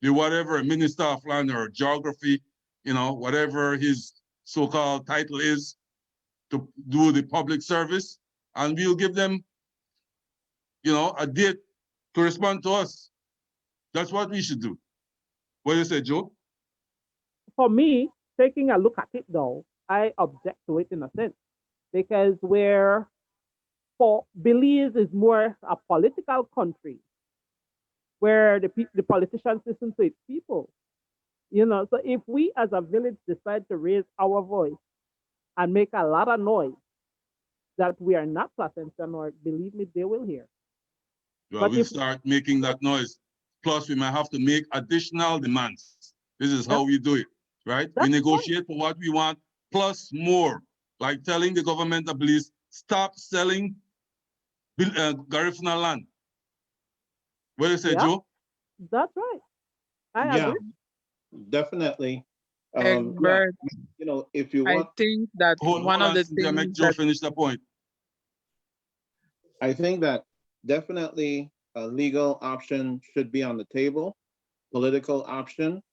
The whatever Minister of Land or Geography, you know, whatever his so-called title is, to do the public service, and we'll give them, you know, a date to respond to us. That's what we should do. What do you say, Joe?
for me, taking a look at it though, I object to it in a sense because where for Belize is more a political country where the politicians listen to its people. You know, so if we as a village decide to raise our voice and make a lot of noise that we are not Placentia North, believe me, they will hear.
Well,
But
we'll
if
start making that noise. Plus, we might have to make additional demands. This is how
Yeah.
we do it, right? We
That's
negotiate for what we want, plus more. Like telling the government of Belize, stop selling Garifuna land. What do you say,
yeah,
Joe?
that's right. I
Yeah,
agree.
definitely. Yeah,
Egbert,
you know, if you
I
want,
think that
Hold
one of
on,
the
Cynthia, make
things
Joe
that
finish the point.
I think that definitely a legal option should be on the table. Political option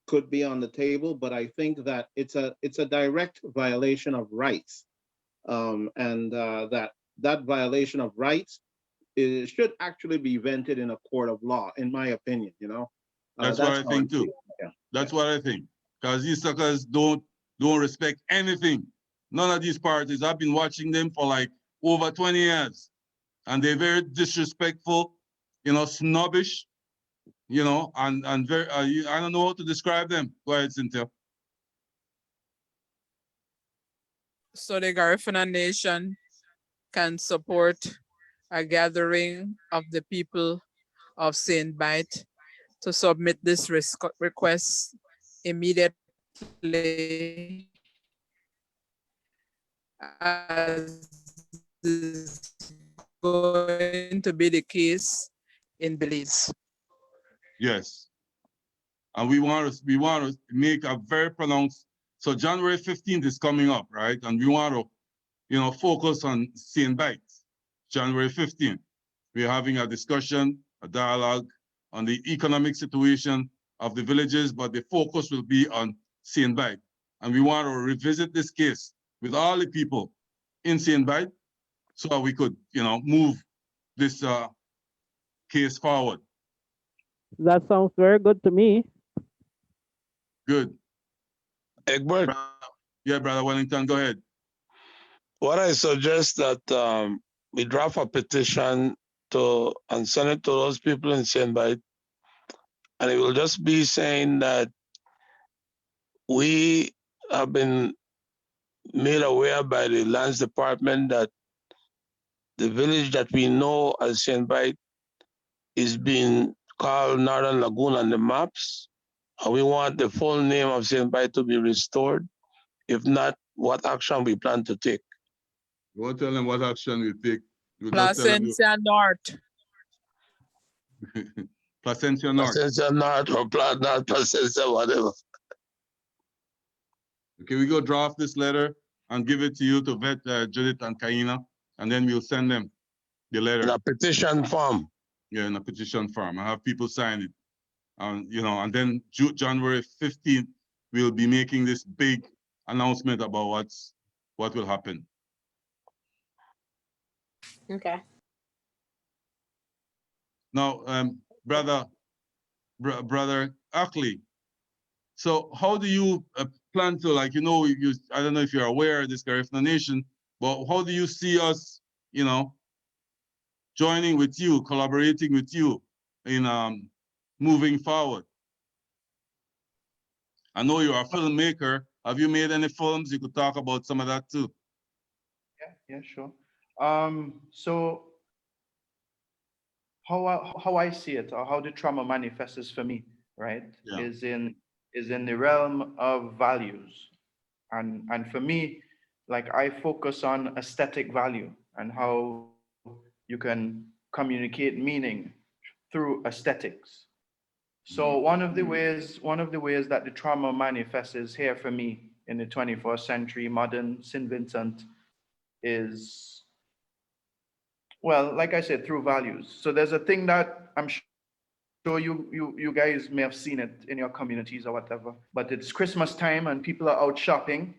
could be on the table, but I think that it's a direct violation of rights, and that violation of rights should actually be vented in a court of law, in my opinion. You know,
That's what
that's
I
how I
think too.
feel. Yeah.
That's what I think. Because these suckers don't respect anything. None of these parties. I've been watching them for like over 20 years. And they're very disrespectful, you know, snobbish, you know, and very, I don't know how to describe them. Go ahead, Cynthia.
so the Garifuna Nation can support a gathering of the people of Saint Bite to submit this request immediately, as is going to be the case in Belize.
Yes. And we want to make a very pronounced, so January 15th is coming up, right? And we want to, you know, focus on St. Bites, January 15th. We're having a discussion, a dialogue on the economic situation of the villages, but the focus will be on St. Bite. And we want to revisit this case with all the people in St. Bite so we could, you know, move this case forward.
That sounds very good to me.
Good.
Egbert,
Yeah, Brother Wellington, go ahead.
what I suggest that we draft a petition to and send it to those people in Saint Bite, and it will just be saying that we have been made aware by the lands department that the village that we know as Saint Bite is being called Northern Lagoon on the maps, and we want the full name of Saint Bite to be restored. If not, what action we plan to take.
You won't tell them what action we take. You just tell them
Placentia North.
Placentia North.
Placentia North or North Placentia, whatever.
Okay, we go draft this letter and give it to you to vet Judith and Kaina, and then we'll send them the letter.
In a petition form.
Yeah, in a petition form. I have people sign it. You know, and then January 15th, we'll be making this big announcement about what will happen.
Okay.
Now, brother Ackley, so how do you plan to, like, I don't know if you're aware of this Garifuna Nation, but how do you see us, joining with you, collaborating with you in moving forward? I know you're a filmmaker. Have you made any films? You could talk about some of that too.
Yeah, sure. So how I see it, or how the trauma manifests for me, right,
Yeah.
is in the realm of values, and for me, like, I focus on aesthetic value and how you can communicate meaning through aesthetics. So one of the ways that the trauma manifests is here for me in the 21st century modern St. Vincent is, well, like I said, through values. So there's a thing that I'm sure you guys may have seen it in your communities or whatever, but it's Christmas time and people are out shopping,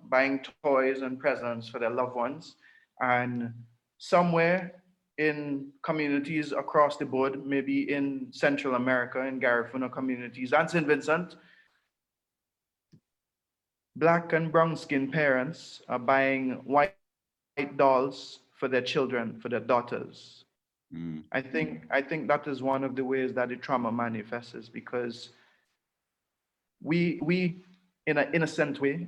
buying toys and presents for their loved ones. And somewhere in communities across the board, maybe in Central America, in Garifuna communities and St. Vincent, black and brown skinned parents are buying white dolls for their children, for their daughters.
Mm.
I think that is one of the ways that the trauma manifests, because we in an innocent way,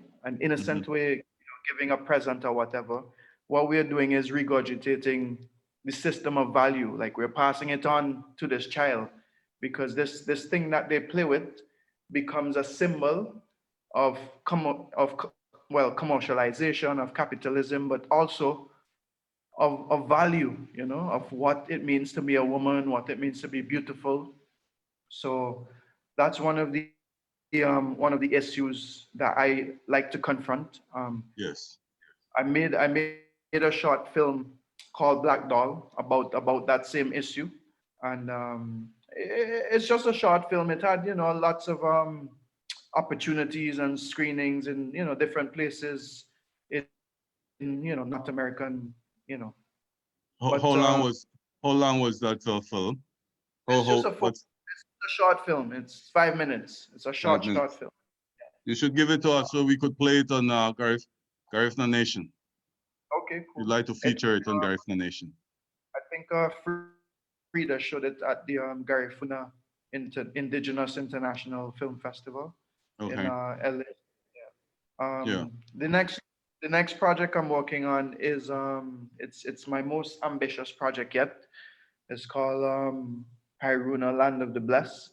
giving a present or whatever, what we're doing is regurgitating the system of value. Like, we're passing it on to this child, because this thing that they play with becomes a symbol of commercialization, of capitalism, but also of value, of what it means to be a woman, what it means to be beautiful. So that's one of the issues that I like to confront.
Yes.
I made a short film called Black Doll about that same issue, and it's just a short film. It had lots of opportunities and screenings in different places in North American, but
How long was that film?
it's just
What's
a short film. It's 5 minutes. It's a
5 minutes?
short film.
You should give it to us so we could play it on Garifuna Nation.
Okay,
We'd
cool.
like to feature it on Garifuna Nation.
I think Frida showed it at the Garifuna Indigenous International Film Festival in
Okay.
LA.
Yeah.
The next project I'm working on is it's my most ambitious project yet. It's called Haruna, Land of the Blessed,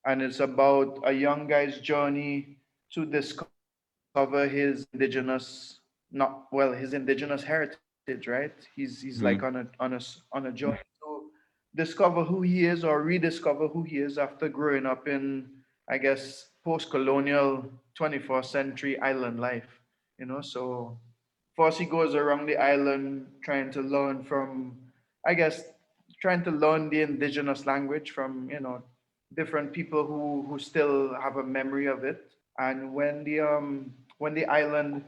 and it's about a young guy's journey to discover his indigenous heritage, right? He's like
Mm.
on a journey to discover who he is, or rediscover who he is, after growing up in, I guess, post-colonial 21st century island life. So first he goes around the island trying to learn from, I guess, trying to learn the indigenous language from, different people who still have a memory of it. And when the island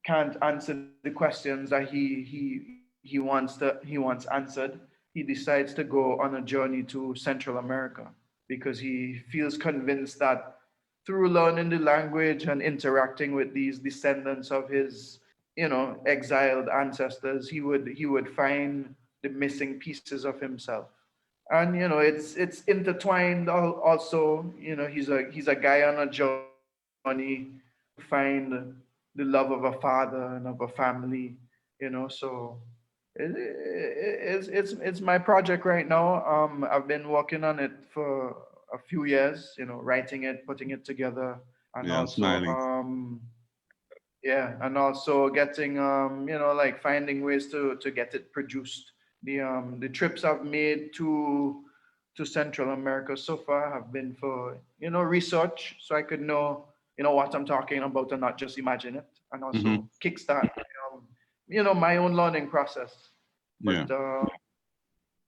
can't answer the questions that he wants answered, he decides to go on a journey to Central America, because he feels convinced that through learning the language and interacting with these descendants of his, exiled ancestors, he would find the missing pieces of himself. And it's intertwined also. He's a guy on a journey to find the love of a father and of a family. So it's my project right now. I've been working on it for a few years, writing it, putting it together, and
Yeah, I'm
also
smiling.
getting like finding ways to get it produced. The trips I've made to Central America so far have been for research, so I could know what I'm talking about and not just imagine it, and
Hmm.
also kickstart my own learning process.
Yeah.
But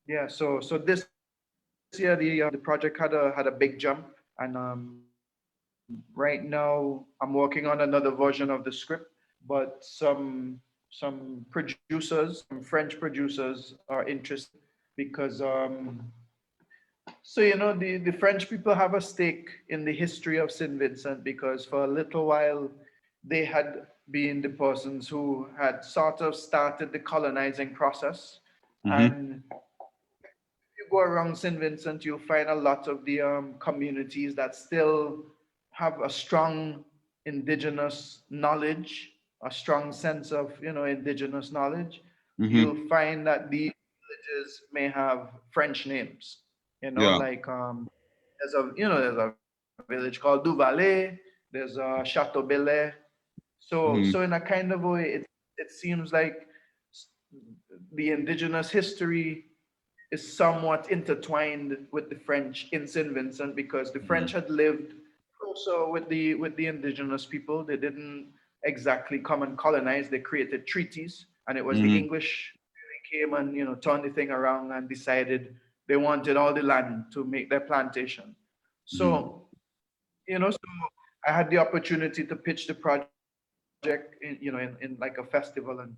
yeah, so this year the project had a big jump, and right now I'm working on another version of the script, but some producers, some French producers are interested, because So, the French people have a stake in the history of St. Vincent because for a little while they had been the persons who had sort of started the colonizing process.
Mhm.
And if you go around St. Vincent, you'll find a lot of the communities that still have a strong indigenous knowledge, a strong sense of, indigenous knowledge.
Mhm.
You'll find that these villages may have French names,
Yeah.
like there's a village called Duvalet, there's a Chateau Belay. So
Mhm.
in a kind of way, it seems like the indigenous history is somewhat intertwined with the French in St. Vincent because the French
Mhm.
had lived closer with the indigenous people. They didn't exactly come and colonize. They created treaties, and it was the
Mhm.
English who came and turned the thing around and decided they wanted all the land to make their plantation.
Mhm.
So so I had the opportunity to pitch the project in like a festival, and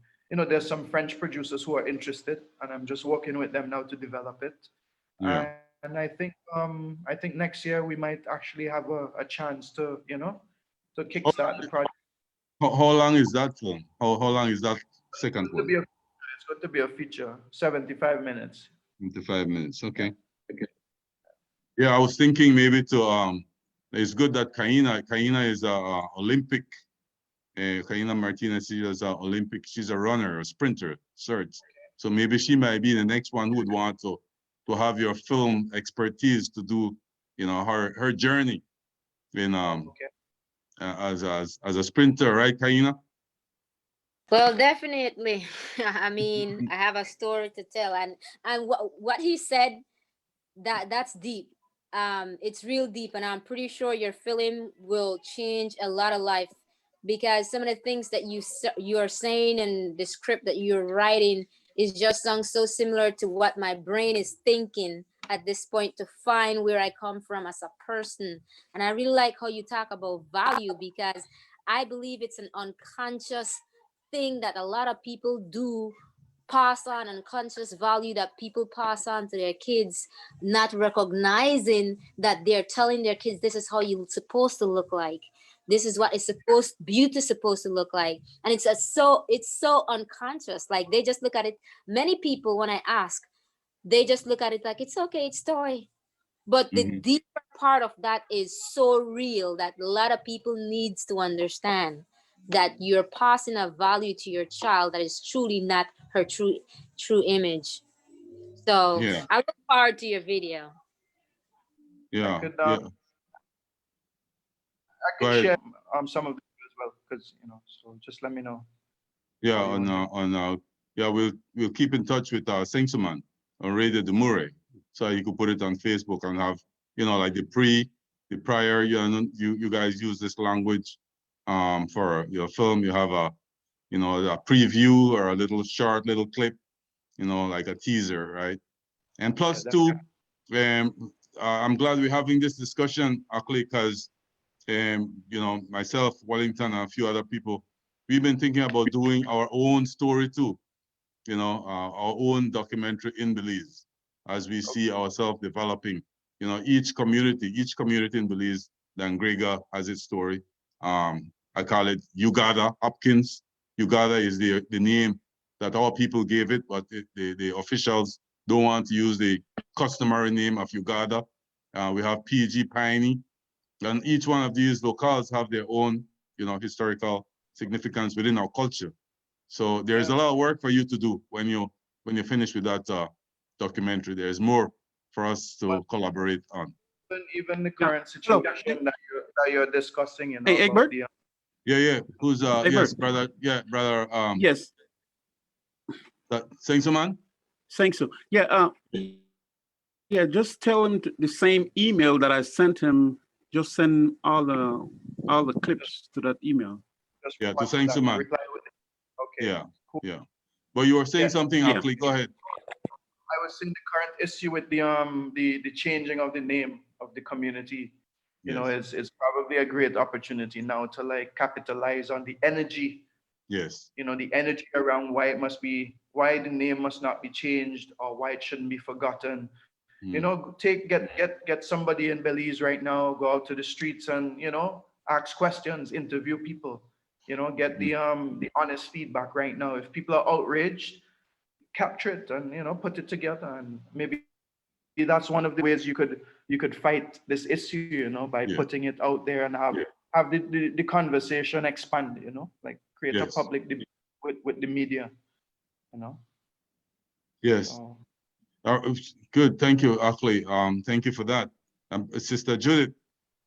there's some French producers who are interested, and I'm just working with them now to develop it.
Yeah.
And I think next year we might actually have a chance to kickstart the project.
How long is that film? How long is that second
It's going to
one?
be a it's going to be a feature, 75 minutes.
25 minutes.
Yeah.
Okay. Yeah, I was thinking maybe to it's good that Kaina is a Olympic. Kaina Martinez is a Olympic. She's a runner, a sprinter, cert. So maybe she might be the next one who would want to have your film expertise to do, her journey in
Okay.
as a sprinter, right, Kaina?
Well, definitely. I mean, I have a story to tell, and what he said, that's deep. It's real deep, and I'm pretty sure your film will change a lot of life, because some of the things that you are saying and the script that you're writing is just sounds so similar to what my brain is thinking at this point, to find where I come from as a person. And I really like how you talk about value, because I believe it's an unconscious thing that a lot of people do pass on, unconscious value that people pass on to their kids, not recognizing that they're telling their kids this is how you're supposed to look like, this is what beauty is supposed to look like. And it's so unconscious, like they just look at it. Many people, when I ask, they just look at it like it's okay, it's toy. But the
Hmm.
deeper part of that is so real that a lot of people needs to understand that you're passing a value to your child that is truly not her true image. So
Yeah,
I look forward to your video.
I
yeah,
could
yeah.
I
Go
could
ahead.
share some of them as well because so just let me know
Yeah,
how you want to.
yeah, we'll keep in touch with Singsuman on Radio Dumerei, so you could put it on Facebook and have, like the prior, you guys use this language for your film. You have a preview or a little short little clip, like a teaser, right? And
Yeah,
plus two,
definitely.
I'm glad we're having this discussion, Akli, because myself, Wellington, and a few other people, we've been thinking about doing our own story too, our own documentary in Belize, as we see ourselves developing. Each community in Belize, the Angrega has its story. I call it Uganda Hopkins. Uganda is the name that our people gave it, but the officials don't want to use the customary name of Uganda. We have PG Piney, and each one of these locales have their own, historical significance within our culture. So there's a
Yeah.
lot of work for you to do when you finish with that documentary. There's more for us
But
to collaborate on.
even the
Yeah.
current
Hello.
situation that you're discussing,
Hey,
about
Egbert.
the
Yeah, yeah. Who's yes,
Egbert.
brother. Yeah, brother.
Yes.
Saying man.
Thanks. So. Yeah. Yeah. Just tell him the same email that I sent him. Just send all the
just
clips to that email.
just
Yeah, to
reply
saying
that
man.
reply with it. Okay,
Yeah,
cool.
yeah. But you were saying
Yeah,
something,
Yeah.
Akli. Go ahead.
I was seeing the current issue with the changing of the name of the community.
Yes,
Is probably a great opportunity now to like capitalize on the energy,
yes.
the energy around why the name must not be changed or why it shouldn't be forgotten. You know, get somebody in Belize right now, go out to the streets and, you know, ask questions, interview people, you know, get the honest feedback right now. If people are outraged, capture it and, you know, put it together, and maybe that's one of the ways you could fight this issue, you know, by
Yeah.
putting it out there and have the conversation expand, you know, like create a
Yes.
public debate with the media, you know.
Yes.
So
Good. Thank you, Akhley. Thank you for that. Sister Judith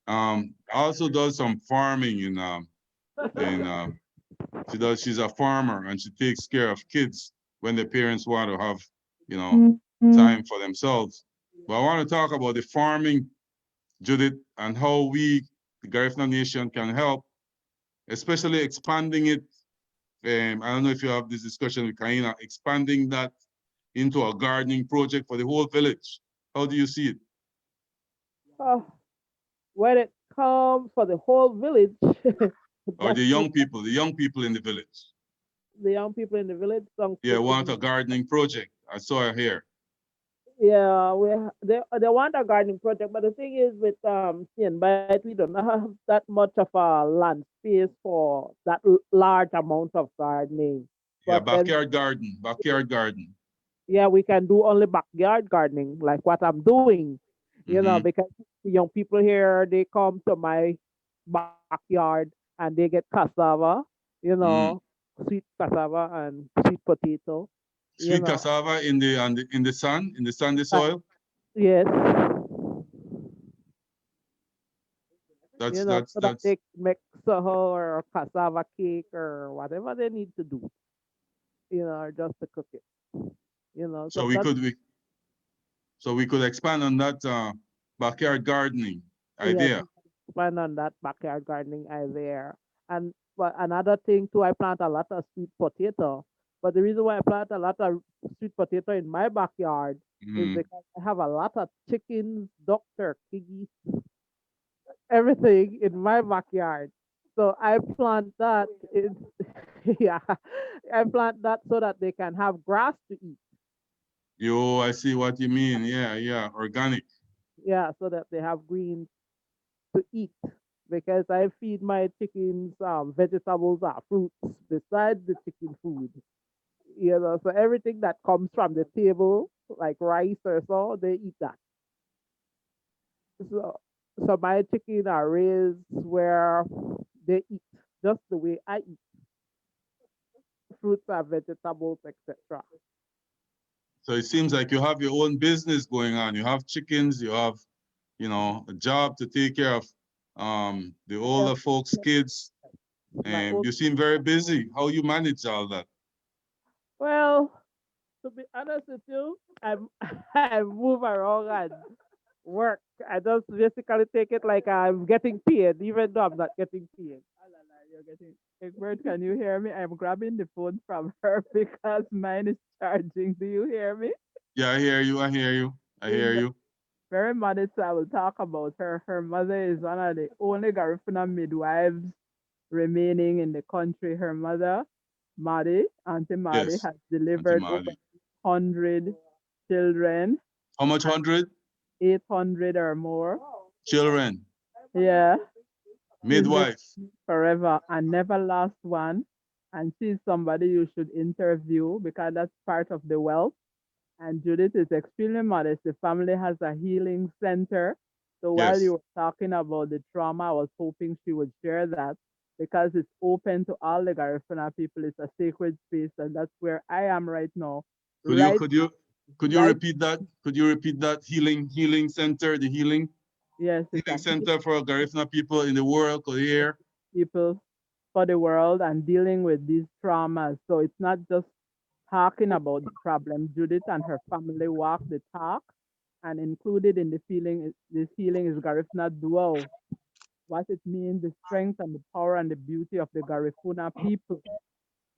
also does some farming in she's a farmer and she takes care of kids when the parents want to have, you know, time for themselves. But I want to talk about the farming, Judith, and how we, the Garifuna Nation, can help, especially expanding it. I don't know if you have this discussion with Kaina, expanding that into a gardening project for the whole village. How do you see it?
When it comes for the whole village,
Or
that's
the young people in the village?
the young people in the village.
Yeah, want a gardening project. I saw it here.
Yeah, they want a gardening project, but the thing is with but we don't have that much of a land space for that large amount of gardening.
Yeah,
But then
backyard garden.
yeah, we can do only backyard gardening, like what I'm doing. You know,
Mm-hmm.
because the young people here they come to my backyard and they get cassava, you
Mm.
know, sweet cassava and sweet potato, you
Sweet
know.
cassava in the sandy
Uh,
soil.
yes,
That's
so that
that's
they can make soho or cassava cake or whatever they need to do, or just to cook it,
so
So
we
that's
could we could expand on that backyard gardening
yes,
idea.
we can expand on that backyard gardening idea. And but another thing too, I plant a lot of sweet potato. But the reason why I plant a lot of sweet potato in my backyard is
Mm.
because I have a lot of chickens, duck, turkeys, everything in my backyard. So I plant that in, yeah, I plant that so that they can have grass to eat.
Yo, I see what you mean. Yeah, yeah, organic.
Yeah, so that they have greens to eat. Because I feed my chickens vegetables or fruits besides the chicken food. So everything that comes from the table, like rice or so, they eat that. So, so my chicken are raised where they eat just the way I eat fruits and vegetables, etc.
So it seems like you have your own business going on. You have chickens, you have, you know, a job to take care of the
Yeah,
older folks, kids,
my
and
own.
you seem very busy. How you manage all that?
Well, to be honest with you, I move around and work. I just basically take it like I'm getting paid, even though I'm not getting paid. Ah, la, la, you're getting. Egbert, can you hear me? I'm grabbing the phone from her because mine is charging. Do you hear me?
Yeah, I hear you. I hear you. I
She's
hear you.
very modest. I will talk about her. Her mother is one of the only Garifuna midwives remaining in the country. Her mother, Auntie Maddie,
Yes,
has
Auntie
delivered over
Mali.
100 children,
How much
and
100
800 or more.
children?
Yeah, she's been
Midwife.
forever and never lost one. And she's somebody you should interview because that's part of the wealth. And Judith is extremely modest. The family has a healing center. So while you
Yes.
were talking about the trauma, I was hoping she would share that because it's open to all the Garifuna people. It's a sacred space, and that's where I am right now.
Could you
Right,
could you could you
right.
repeat that? Could you repeat that healing center, the
Yes, it's
healing
a
center for Garifuna people in the world? Could you hear?
people for the world and dealing with these traumas. So it's not just talking about the problem. Judith and her family walk the talk, and included in the feeling, this healing is Garifuna Duo. What it means, the strength and the power and the beauty of the Garifuna people.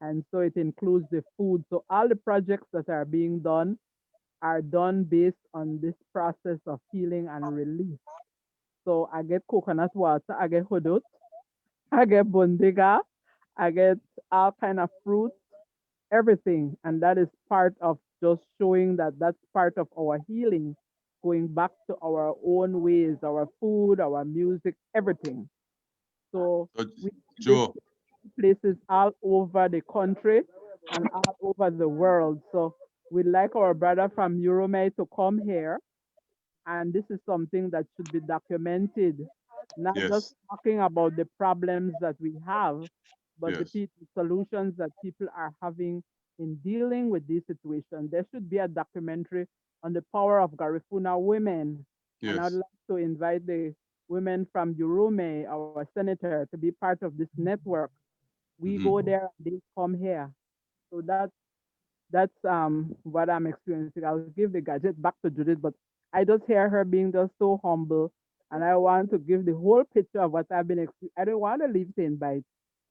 And so it includes the food. So all the projects that are done based on this process of healing and release. So I get coconut water, I get hudut, I get bondiga, I get all kind of fruits, everything. And that is part of just showing that that's part of our healing. going back to our own ways, our food, our music, everything. So
So,
we this
Joe,
places all over the country and all over the world. So we'd like our brother from Dumerei to come here, and this is something that should be documented, not just
yes,
talking about the problems that we have, but
yes,
the solutions that people are having in dealing with these situations. There should be a documentary on the power of Garifuna women, and I'd
yes.
like to invite the women from Dumerei, our senator, to be part of this network. We
Mhm.
go there, they come here. So that's what I'm experiencing. I'll give the gadget back to Judith, but I just hear her being just so humble, and I want to give the whole picture of what I've been experiencing. I don't want to leave St. Bite.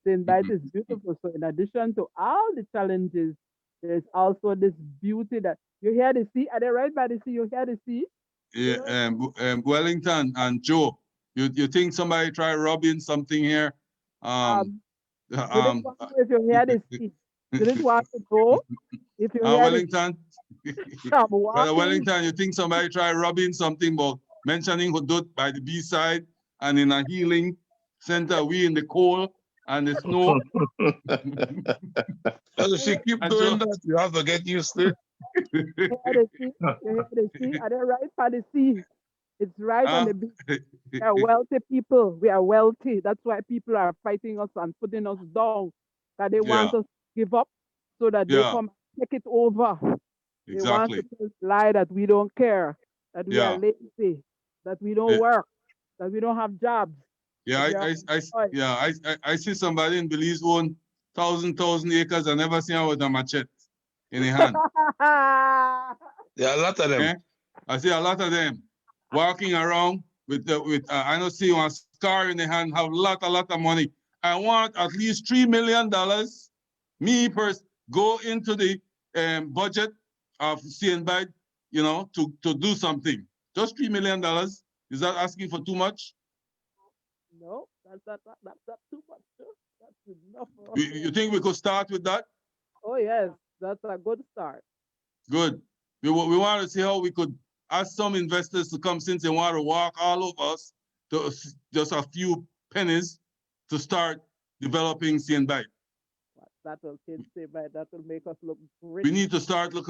St. Bite is beautiful. So in addition to all the challenges, there's also this beauty that you hear the sea. Are they right by the sea? You hear the sea?
Yeah,
know?
Wellington and Joe, you think somebody try rubbing something here?
Um, Judith
Um,
want to know if you hear the sea. Judith want to know if you hear the sea.
Wellington,
I'm
Brother
walking.
Wellington, you think somebody try rubbing something but mentioning Hudud by the B-side and in a healing center, we in the cold and the snow.
So she keep
And
doing
Joe,
that. You have to get used to it.
You hear the sea? You hear the sea? Are they right by the sea? It's right on
huh?
the beach. We are wealthy people. We are wealthy. That's why people are fighting us and putting us down. That they
Yeah,
want us to give up so that they
yeah,
come take it over. They want to
exactly.
tell lie that we don't care, that we are
Yeah.
lazy, that we don't
Eh,
work, that we don't have jobs,
Yeah,
that we are unemployed.
yeah, I see somebody in Belize own thousand acres. I never seen her with a machete in a hand.
There are a lot of them.
Eh? I see a lot of them walking around with I don't see one scar in the hand, have a lot of money. I want at least $3 million. Me first go into the budget of CNBite, to do something. Just $3 million. Is that asking for too much?
No, that's not too much. Too. That's enough for us.
You think we could start with that?
Oh yes, that's a good start.
Good. We want to see how we could ask some investors to come since they want to walk all over us to just a few pennies to start developing CNBite.
That will change the by that will make us look
We
rich.
need to start look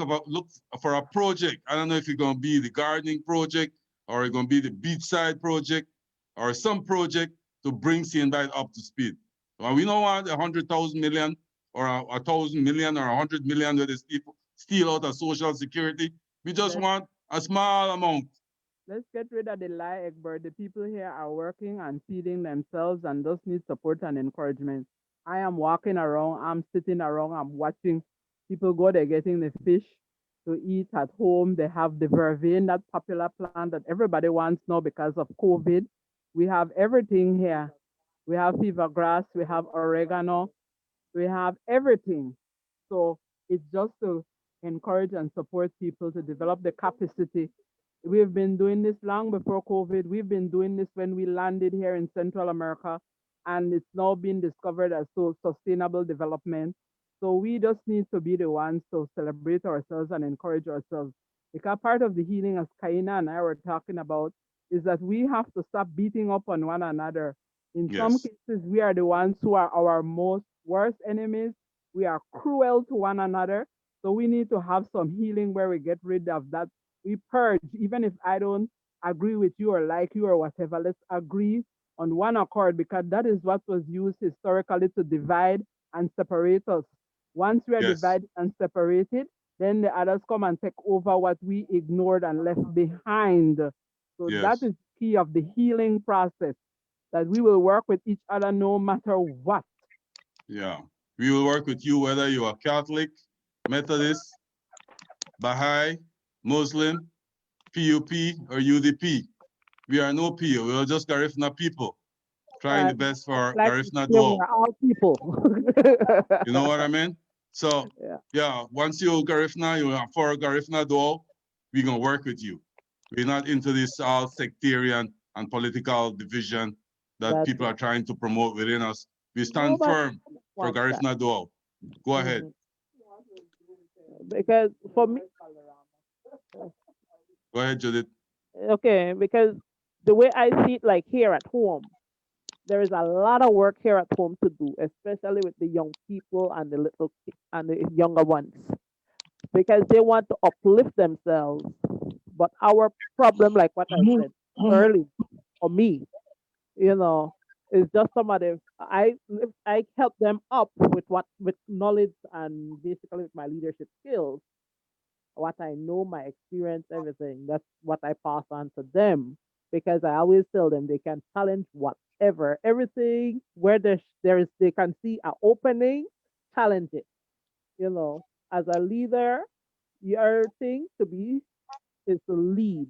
for a project. I don't know if it's going to be the gardening project or it's going to be the beachside project or some project to bring CNBite up to speed. Well, we don't want 100,000 million or 1,000 million or 100 million where these people steal out of Social Security. We just
Let's,
want a small amount.
let's get rid of the lie, Egbert. The people here are working and feeding themselves and just need support and encouragement. I am walking around, I'm sitting around, I'm watching people go, they're getting the fish to eat at home. They have the vervain, that popular plant that everybody wants now because of COVID. We have everything here. We have fever grass, we have oregano, we have everything. So it's just to encourage and support people to develop the capacity. We've been doing this long before COVID. We've been doing this when we landed here in Central America, and it's now been discovered as so sustainable development. So we just need to be the ones to celebrate ourselves and encourage ourselves. Because part of the healing, as Kaina and I were talking about, is that we have to stop beating up on one another. In some
Yes,
cases, we are the ones who are our most worst enemies. We are cruel to one another. So we need to have some healing where we get rid of that. We purge, even if I don't agree with you or like you or whatever, let's agree on one accord because that is what was used historically to divide and separate us. Once we are
yes,
divided and separated, then the others come and take over what we ignored and left behind. So that
yes,
is key of the healing process, that we will work with each other no matter what.
yeah. We will work with you whether you are Catholic, Methodist, Baha'i, Muslim, PUP, or UDP. We are no P. We are just Garifuna people trying the
And
best
I
for
like to
Garifuna
say we
Duo.
are all people.
You know what I mean? So
Yeah.
yeah, once you Garifuna, you are for Garifuna Duo, we're gonna work with you. We're not into this all sectarian and political division that
That's
people
it.
are trying to promote within us. We stand
Nobody
firm for
wants that.
Garifuna Duo. Go ahead.
Mhm. Because for me,
Go ahead, Judith.
Okay, because the way I see it, like here at home, there is a lot of work here at home to do, especially with the young people and the and the younger ones, because they want to uplift themselves. But our problem, like what I said early, for me, you know, is just some of the I help them up with with knowledge and basically with my leadership skills, what I know, my experience, everything. That's what I pass on to them because I always tell them they can challenge whatever, everything where there is they can see an opening, challenge it. You know, as a leader, your thing to be is to lead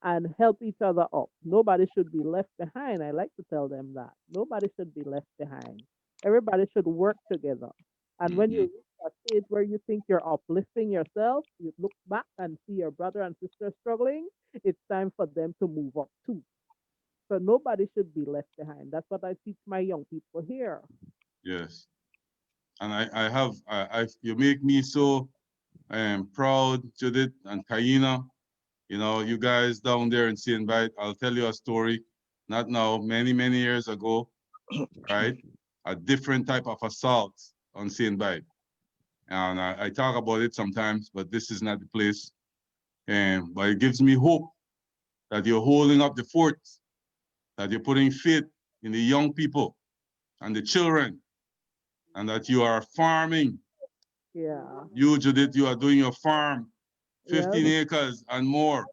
and help each other up. Nobody should be left behind. I like to tell them that. Nobody should be left behind. Everybody should work together. And when you
Mhm.
reach a stage where you think you're uplifting yourself, you look back and see your brother and sister struggling, it's time for them to move up too. So nobody should be left behind. That's what I teach my young people here.
Yes. And you make me so proud, Judith and Kaina. You know, you guys down there in St. Bite, I'll tell you a story, not now, many, many years ago, right? A different type of assault on St. Bite. And I talk about it sometimes, but this is not the place. But it gives me hope that you're holding up the fort, that you're putting faith in the young people and the children, and that you are farming.
Yeah.
You, Judith, you are doing your farm,
Yes.
15 acres and more.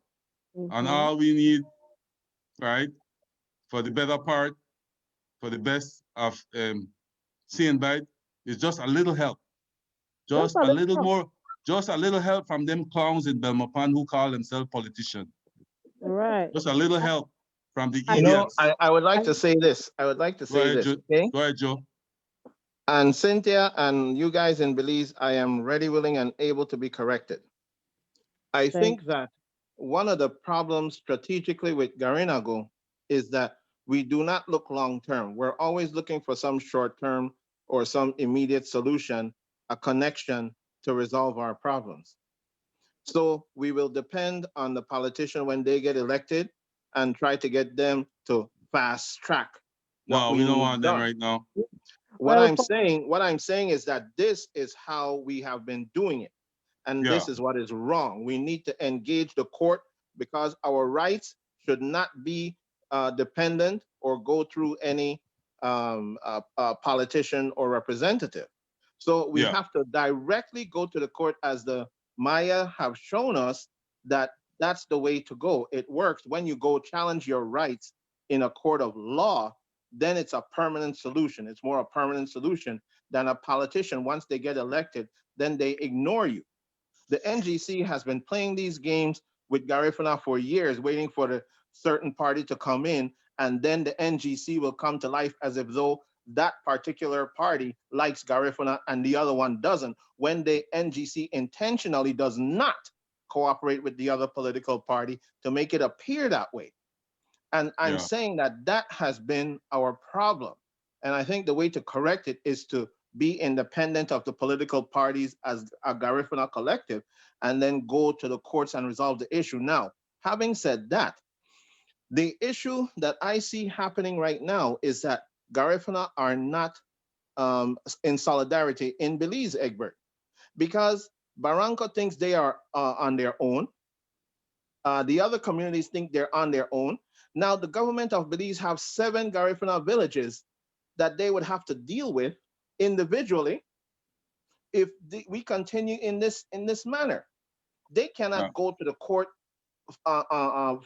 And
Mm-hmm.
all we need, right, for the better part, for the best of St. Bite is just a little help.
Just
Just
a
a little
little.
more, just a little help from them clowns in Belmopan who call themselves politicians.
Right.
Just a little help from the
And
You know,
idiots.
I would like
and
to say this. I would like to
Go
say
ahead,
this,
Joe.
okay?
Go ahead, Joe.
And Cynthia and you guys in Belize, I am ready, willing, and able to be corrected. I
thank
think that one of the problems strategically with Garinago is that we do not look long term. We're always looking for some short term or some immediate solution, a connection to resolve our problems. So we will depend on the politician when they get elected and try to get them to fast track what
No,
we
we don't
need
want them
done.
right now.
well
What I'm saying is that this is how we have been doing it. And
Yeah,
this is what is wrong. We need to engage the court because our rights should not be dependent or go through any politician or representative. So we
yeah,
have to directly go to the court as the Maya have shown us that that's the way to go. It works when you go challenge your rights in a court of law, then it's a permanent solution. It's more a permanent solution than a politician. Once they get elected, then they ignore you. The NGC has been playing these games with Garifuna for years, waiting for the certain party to come in, and then the NGC will come to life as if though that particular party likes Garifuna and the other one doesn't, when the NGC intentionally does not cooperate with the other political party to make it appear that way. And I'm
yeah.
saying that that has been our problem. And I think the way to correct it is to be independent of the political parties as a Garifuna collective and then go to the courts and resolve the issue. Now, having said that, the issue that I see happening right now is that Garifuna are not in solidarity in Belize, Egbert, because Barranco thinks they are on their own. The other communities think they're on their own. Now, the government of Belize have 7 Garifuna villages that they would have to deal with individually if we continue in this manner. They
Uh,
cannot go to the court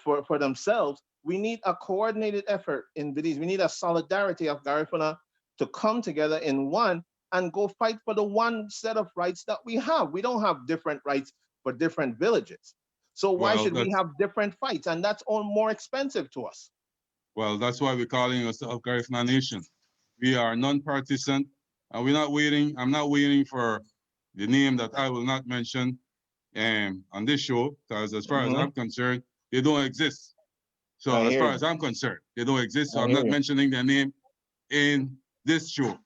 for themselves. We need a coordinated effort in Belize. We need a solidarity of Garifuna to come together in one and go fight for the one set of rights that we have. We don't have different rights for different villages. So why
well,
should we
that's
have different fights? And that's all more expensive to us.
that's why we're calling ourselves Garifuna Nation. We are non-partisan, and we're not waiting. I'm not waiting for the name that I will not mention on this show, because as far as
Mhm.
I'm concerned, they don't exist. So
I
as
hear
far
you.
as I'm concerned, they don't exist. So
I
I'm
hear
not
you.
mentioning their name in this show.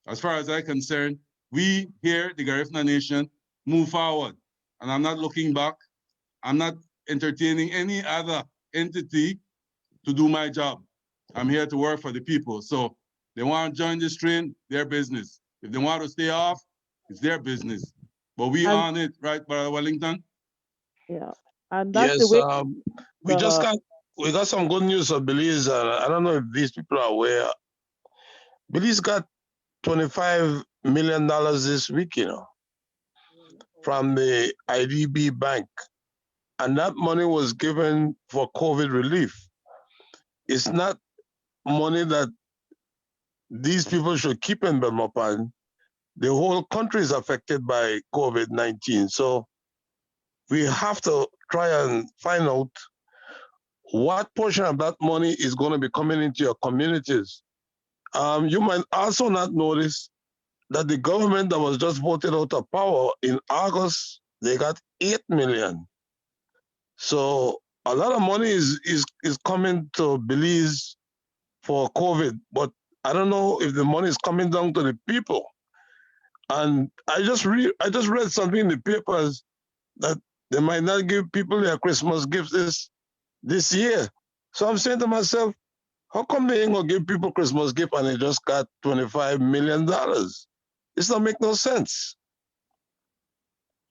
As far as I'm concerned, we here, the Garifuna Nation, move forward. And I'm not looking back. I'm not entertaining any other entity to do my job. I'm here to work for the people. So they want to join this train, their business. If they want to stay off, it's their business. But we
And-
on it, right, Brother Wellington?
Yeah, and that's the
Yes,
way.
we just
The,
got some good news of Belize. I don't know if these people are aware. Belize got $25 million this week, from the IDB Bank. And that money was given for COVID relief. It's not money that these people should keep in Belmopan. The whole country is affected by COVID-19. So we have to try and find out what portion of that money is going to be coming into your communities. You might also not notice that the government that was just voted out of power in August, they got 8 million. So a lot of money is coming to Belize for COVID, but I don't know if the money is coming down to the people. And I just read something in the papers that they might not give people their Christmas gifts this year. So I'm saying to myself, how come they ain't gonna give people Christmas gift and they just got $25 million? This don't make no sense.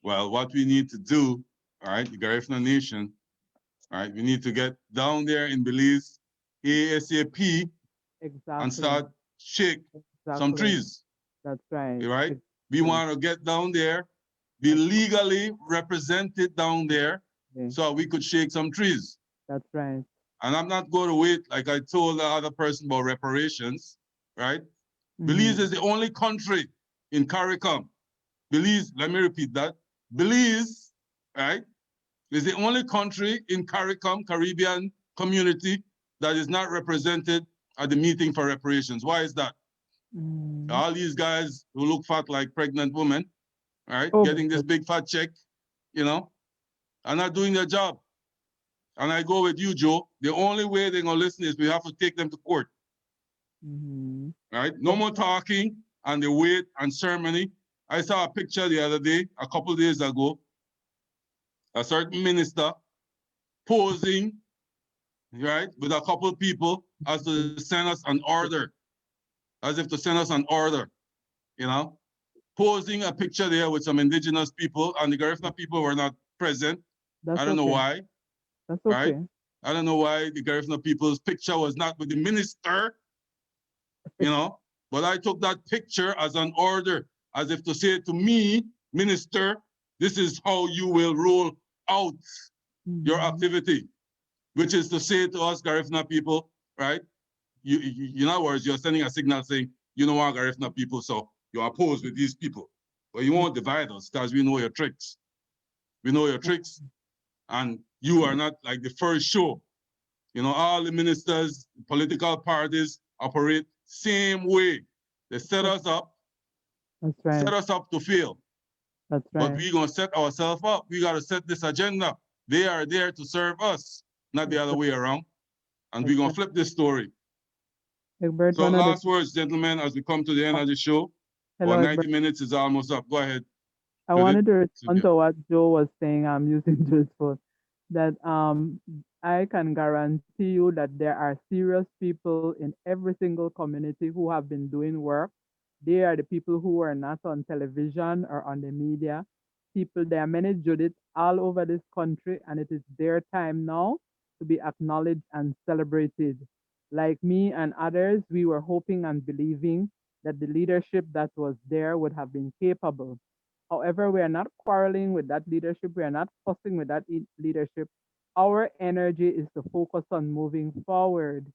Well, what we need to do, all right, the Garifuna Nation, all right, we need to get down there in Belize ASAP
exactly.
and start shake some
Exactly.
trees,
That's right.
right? We want to get down there, be
That's-
legally represented down there
Okay.
so we could shake some trees.
That's right.
And I'm not going to wait, like I told the other person about reparations, right? Belize is the only country in CARICOM. Belize, let me repeat that. Belize, right, is the only country in CARICOM, Caribbean community, that is not represented at the meeting for reparations. Why is that? All these guys who look fat like pregnant women, right,
Oh,
getting this big fat check, are not doing their job. And I go with you, Joe. The only way they're gonna listen is we have to take them to court. Right? No more talking and the wait and ceremony. I saw a picture the other day, a couple days ago, a certain minister posing, right, with a couple of people as to send us an order, as if to send us an order, posing a picture there with some indigenous people, and the Garifuna people were not present.
That's
I don't know
okay.
why,
That's
right?
okay.
I don't know why the Garifuna people's picture was not with the minister, but I took that picture as an order, as if to say to me, minister, this is how you will roll out your activity, which is to say to us Garifuna people, right? In other words, you're sending a signal saying, you don't want Garifuna people, so you're opposed with these people. But you won't divide us because we know your tricks. We know your tricks, and you are not like the first show. All the ministers, political parties operate same way. They set us up,
That's right.
set us up to fail.
That's
But
right.
we're gonna set ourselves up. We gotta set this agenda. They are there to serve us, not the other way around. And we're gonna flip this story.
Egbert,
So
one of the-
last words, gentlemen, as we come to the end of the show.
Hello,
Our
Egbert.
90 minutes is almost up. Go ahead.
I
Judith?
wanted to respond
Sylvia.
to what Joe was saying. I'm using Joe's phone. That I can guarantee you that there are serious people in every single community who have been doing work. They are the people who are not on television or on the media. There are many Judith all over this country, and it is their time now to be acknowledged and celebrated. Like me and others, we were hoping and believing that the leadership that was there would have been capable. However, we are not quarreling with that leadership. We are not fussing with that leadership. Our energy is to focus on moving forward.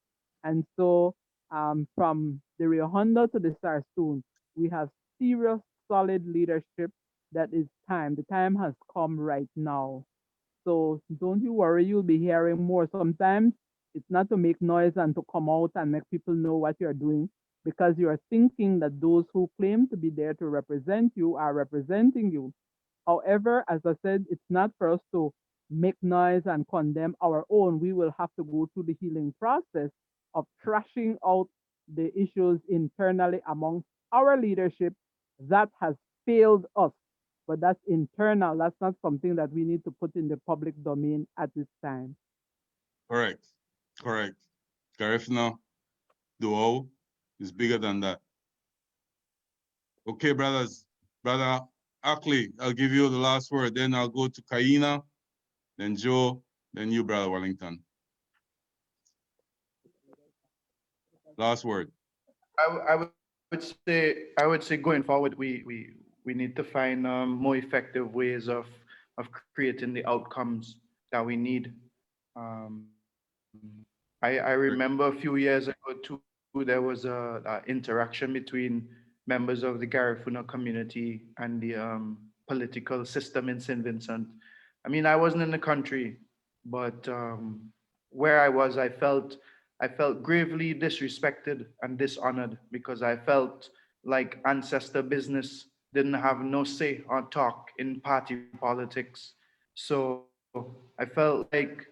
And so, from the Rio Honda to the Sarsoon, we have serious, solid leadership that is time. The time has come right now. So don't you worry, you'll be hearing more. Sometimes it's not to make noise and to come out and make people know what you're doing because you're thinking that those who claim to be there to represent you are representing you. However, as I said, it's not for us to make noise and condemn our own. We will have to go through the healing process of trashing out the issues internally amongst our leadership that has failed us. but that's internal. That's not something that we need to put in the public domain at this time.
Correct. Correct. Garifuna duo is bigger than that. Okay, brothers. Brother Ackley, I'll give you the last word. Then I'll go to Kaina, then Joe, then you, Brother Wellington. Last word.
I would say going forward, we need to find more effective ways of creating the outcomes that we need. I remember a few years ago too, there was a interaction between members of the Garifuna community and the political system in St. Vincent. I mean, I wasn't in the country, but where I was, I felt gravely disrespected and dishonored because I felt like ancestor business didn't have no say or talk in party politics. So I felt like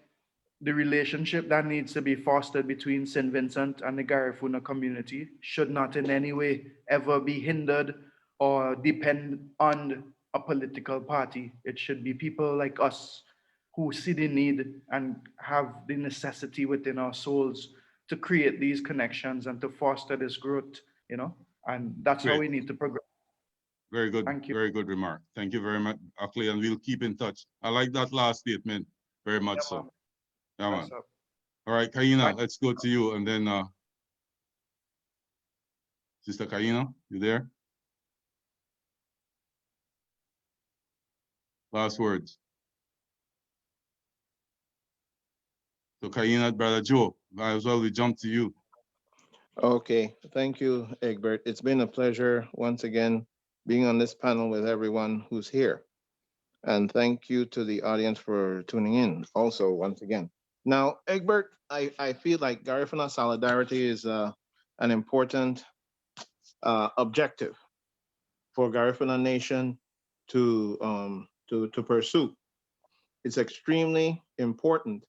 the relationship that needs to be fostered between St. Vincent and the Garifuna community should not in any way ever be hindered or depend on a political party. It should be people like us who see the need and have the necessity within our souls to create these connections and to foster this growth, you know, and that's how
Great.
we need to progress.
Very good.
Thank you.
Very good remark. Thank you very much, Ackley, and we'll keep in touch. I like that last statement very much
Yeah,
so.
man.
Yeah, man.
That's up.
All right, Kaina,
Right.
let's go to you, and then Sister Kaina, you there? Last words. So Kaina, Brother Joe, might as well we jump to you.
Okay, thank you, Egbert. It's been a pleasure once again being on this panel with everyone who's here. And thank you to the audience for tuning in also once again. Now, Egbert, I feel like Garifuna Solidarity is an important objective for Garifuna Nation to pursue. It's extremely important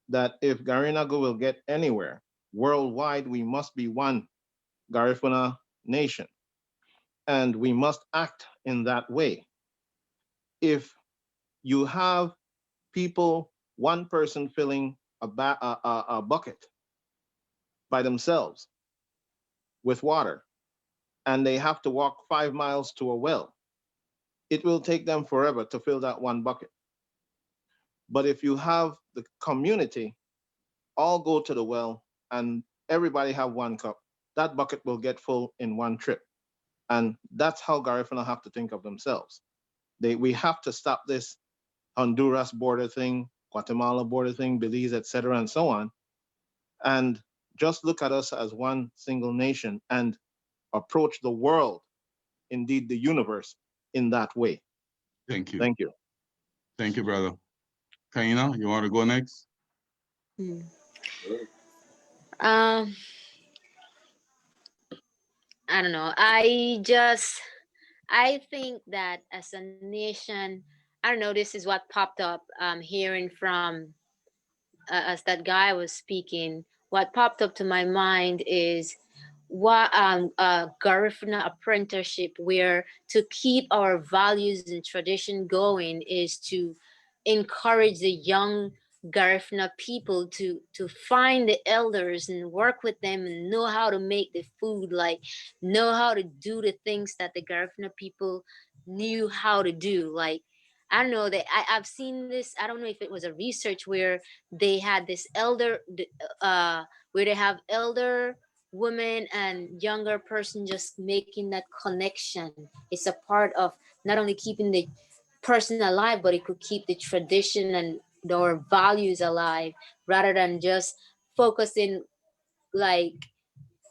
that if Garinago will get anywhere worldwide, we must be one Garifuna Nation, and we must act in that way. If you have people, one person filling a bucket by themselves with water, and they have to walk 5 miles to a well, it will take them forever to fill that one bucket. But if you have the community all go to the well and everybody have one cup, that bucket will get full in one trip. And that's how Garifuna have to think of themselves. We have to stop this Honduras border thing, Guatemala border thing, Belize, etc., and so on, and just look at us as one single nation and approach the world, indeed the universe, in that way.
Thank you.
Thank you.
Thank you, brother. Kaina, you want to go next?
Um, I don't know. I think that as a nation, I don't know, this is what popped up hearing from as that guy was speaking. What popped up to my mind is what Garifuna apprenticeship, where to keep our values and tradition going is to encourage the young Garifuna people to find the elders and work with them and know how to make the food, like know how to do the things that the Garifuna people knew how to do. Like I don't know that I've seen this. I don't know if it was a research where they had this where they have elder woman and younger person just making that connection. It's a part of not only keeping the person alive, but it could keep the tradition and our values alive rather than just focusing like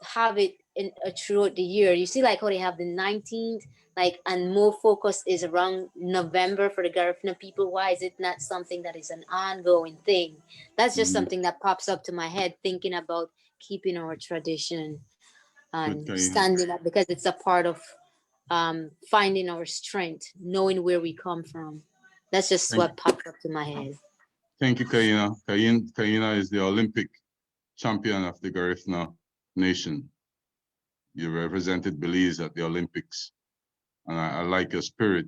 have it in throughout the year. You see, like how they have the 19th, like, and more focus is around November for the Garifuna people. Why is it not something that is an ongoing thing? That's just something that pops up to my head thinking about keeping our tradition and
Kaina.
standing up because it's a part of finding our strength, knowing where we come from. That's just what popped up to my head.
Thank you, Kaina. Kaina is the Olympic champion of the Garifuna Nation. You represented Belize at the Olympics, and I like your spirit.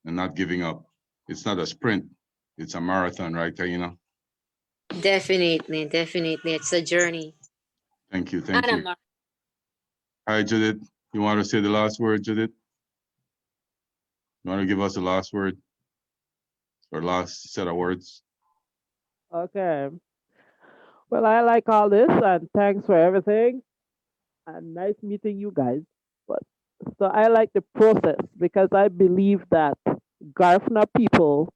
and not giving up. It's not a sprint, it's a marathon, right, Kaina?
Definitely, definitely. It's a journey.
Thank you, thank
And a
you.
mar-
All right, Judith, you want to say the last word, Judith? You want to give us the last word or last set of words?
Okay. Well, I like all this and thanks for everything. And nice meeting you guys. But so I like the process because I believe that Garifuna people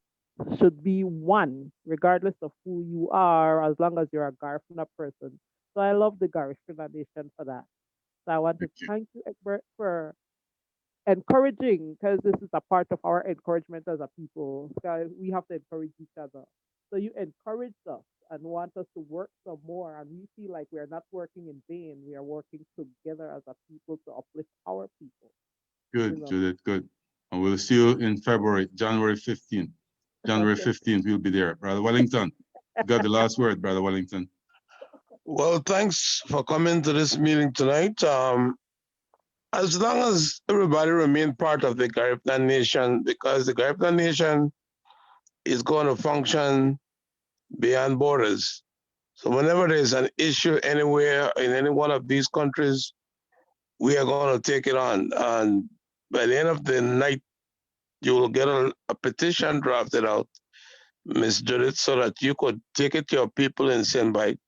should be one, regardless of who you are, as long as you're a Garifuna person. So I love the Garifuna Nation for that. So I want to
Thank you.
thank you, Egbert, for encouraging, because this is a part of our encouragement as a people. So we have to encourage each other. So you encouraged us and want us to work some more, and we feel like we are not working in vain. We are working together as a people to uplift our people.
Good,
know.
Judith, good. And we'll see you in February, January 15th. January
Okay.
15th, we'll be there. Brother Wellington, you got the last word, Brother Wellington.
Well, thanks for coming to this meeting tonight. As long as everybody remain part of the Garifuna Nation, because the Garifuna Nation is going to function beyond borders. So whenever there's an issue anywhere in any one of these countries, we are going to take it on. And by the end of the night, you will get a petition drafted out, Ms. Judith, so that you could take it to your people in Sinbite,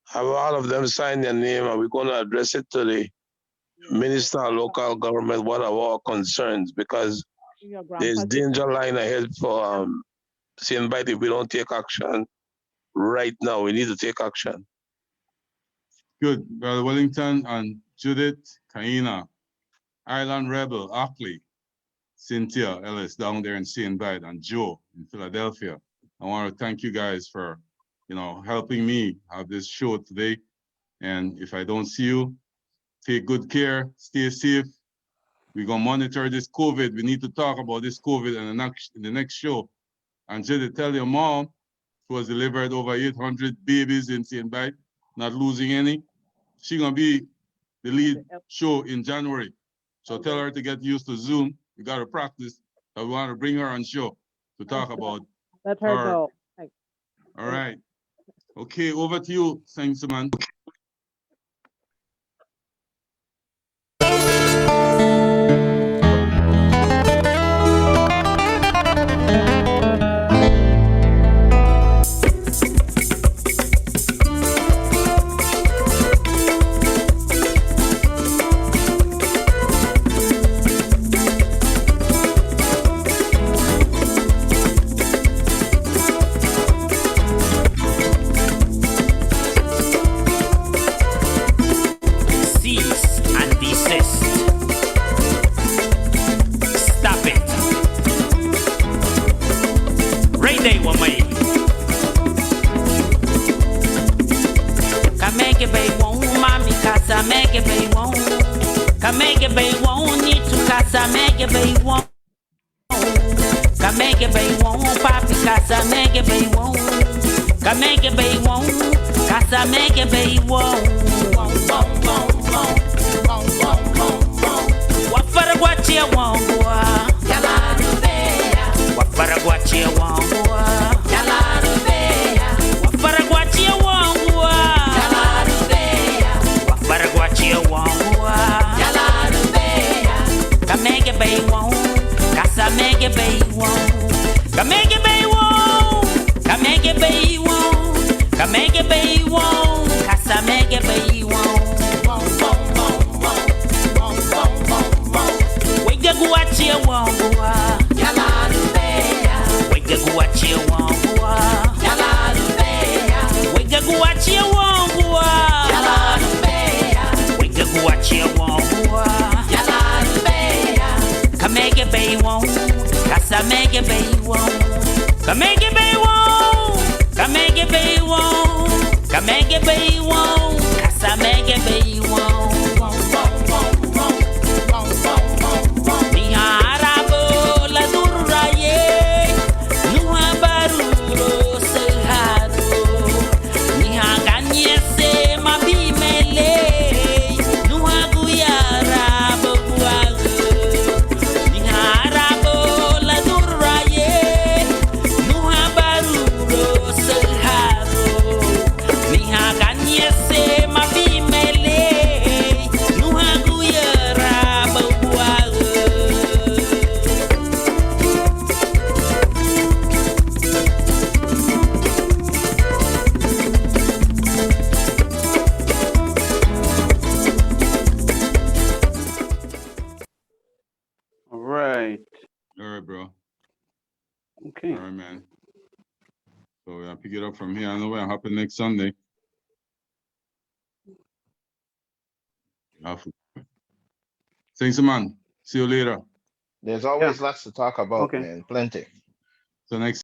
have all of them sign their name, and we're going to address it to the Minister of Local Government, what are our concerns, because
Your
there's
grandpa
danger lying ahead for Sinbite if we don't take action right now. We need to take action.
Good, Brother Wellington and Judith, Kaina, Island Rebel, Ackley, Cynthia Ellis down there in St. Bide, and Joe in Philadelphia. I want to thank you guys for, helping me have this show today. And if I don't see you, take good care, stay safe. We're gonna monitor this COVID. We need to talk about this COVID in the next show. And Judith, tell your mom who has delivered over 800 babies in St. Bide, not losing any. She's gonna be the lead show in January. So tell her to get used to Zoom. We gotta practice. But we want to bring her on show to talk about
Let her
her.
go.
All right. Okay, over to you, Saint-Simon.
Cease and desist. Stop it. Rayday wamay. Kameke bay won't mami casa make bay won't. Kameke bay won't need to casa make bay won't. Kameke bay won't papi casa make bay won't. Kameke bay won't casa make bay won't. Wafaragwachia wangua Yalarubea Wafaragwachia wangua Yalarubea Wafaragwachia wangua Yalarubea Wafaragwachia wangua Yalarubea Kamege bay wong Kasamege bay wong Kamege bay wong Kamege bay wong Kamege bay wong Kasamege bay wong Guachia wangua Yalarubea Wega guachia wangua Yalarubea Wega guachia wangua Yalarubea Wega guachia wangua Yalarubea Kamege bay wong Kasamege bay wong Kamege bay wong Kamege bay wong Kamege bay wong Kasamege bay wong La
right.
All right, bro.
Okay.
All right, man. So I'll pick it up from here. I know what happen next Sunday. Thanks, man. See you later.
There's always lots to talk about,
Okay.
man. Plenty.
So next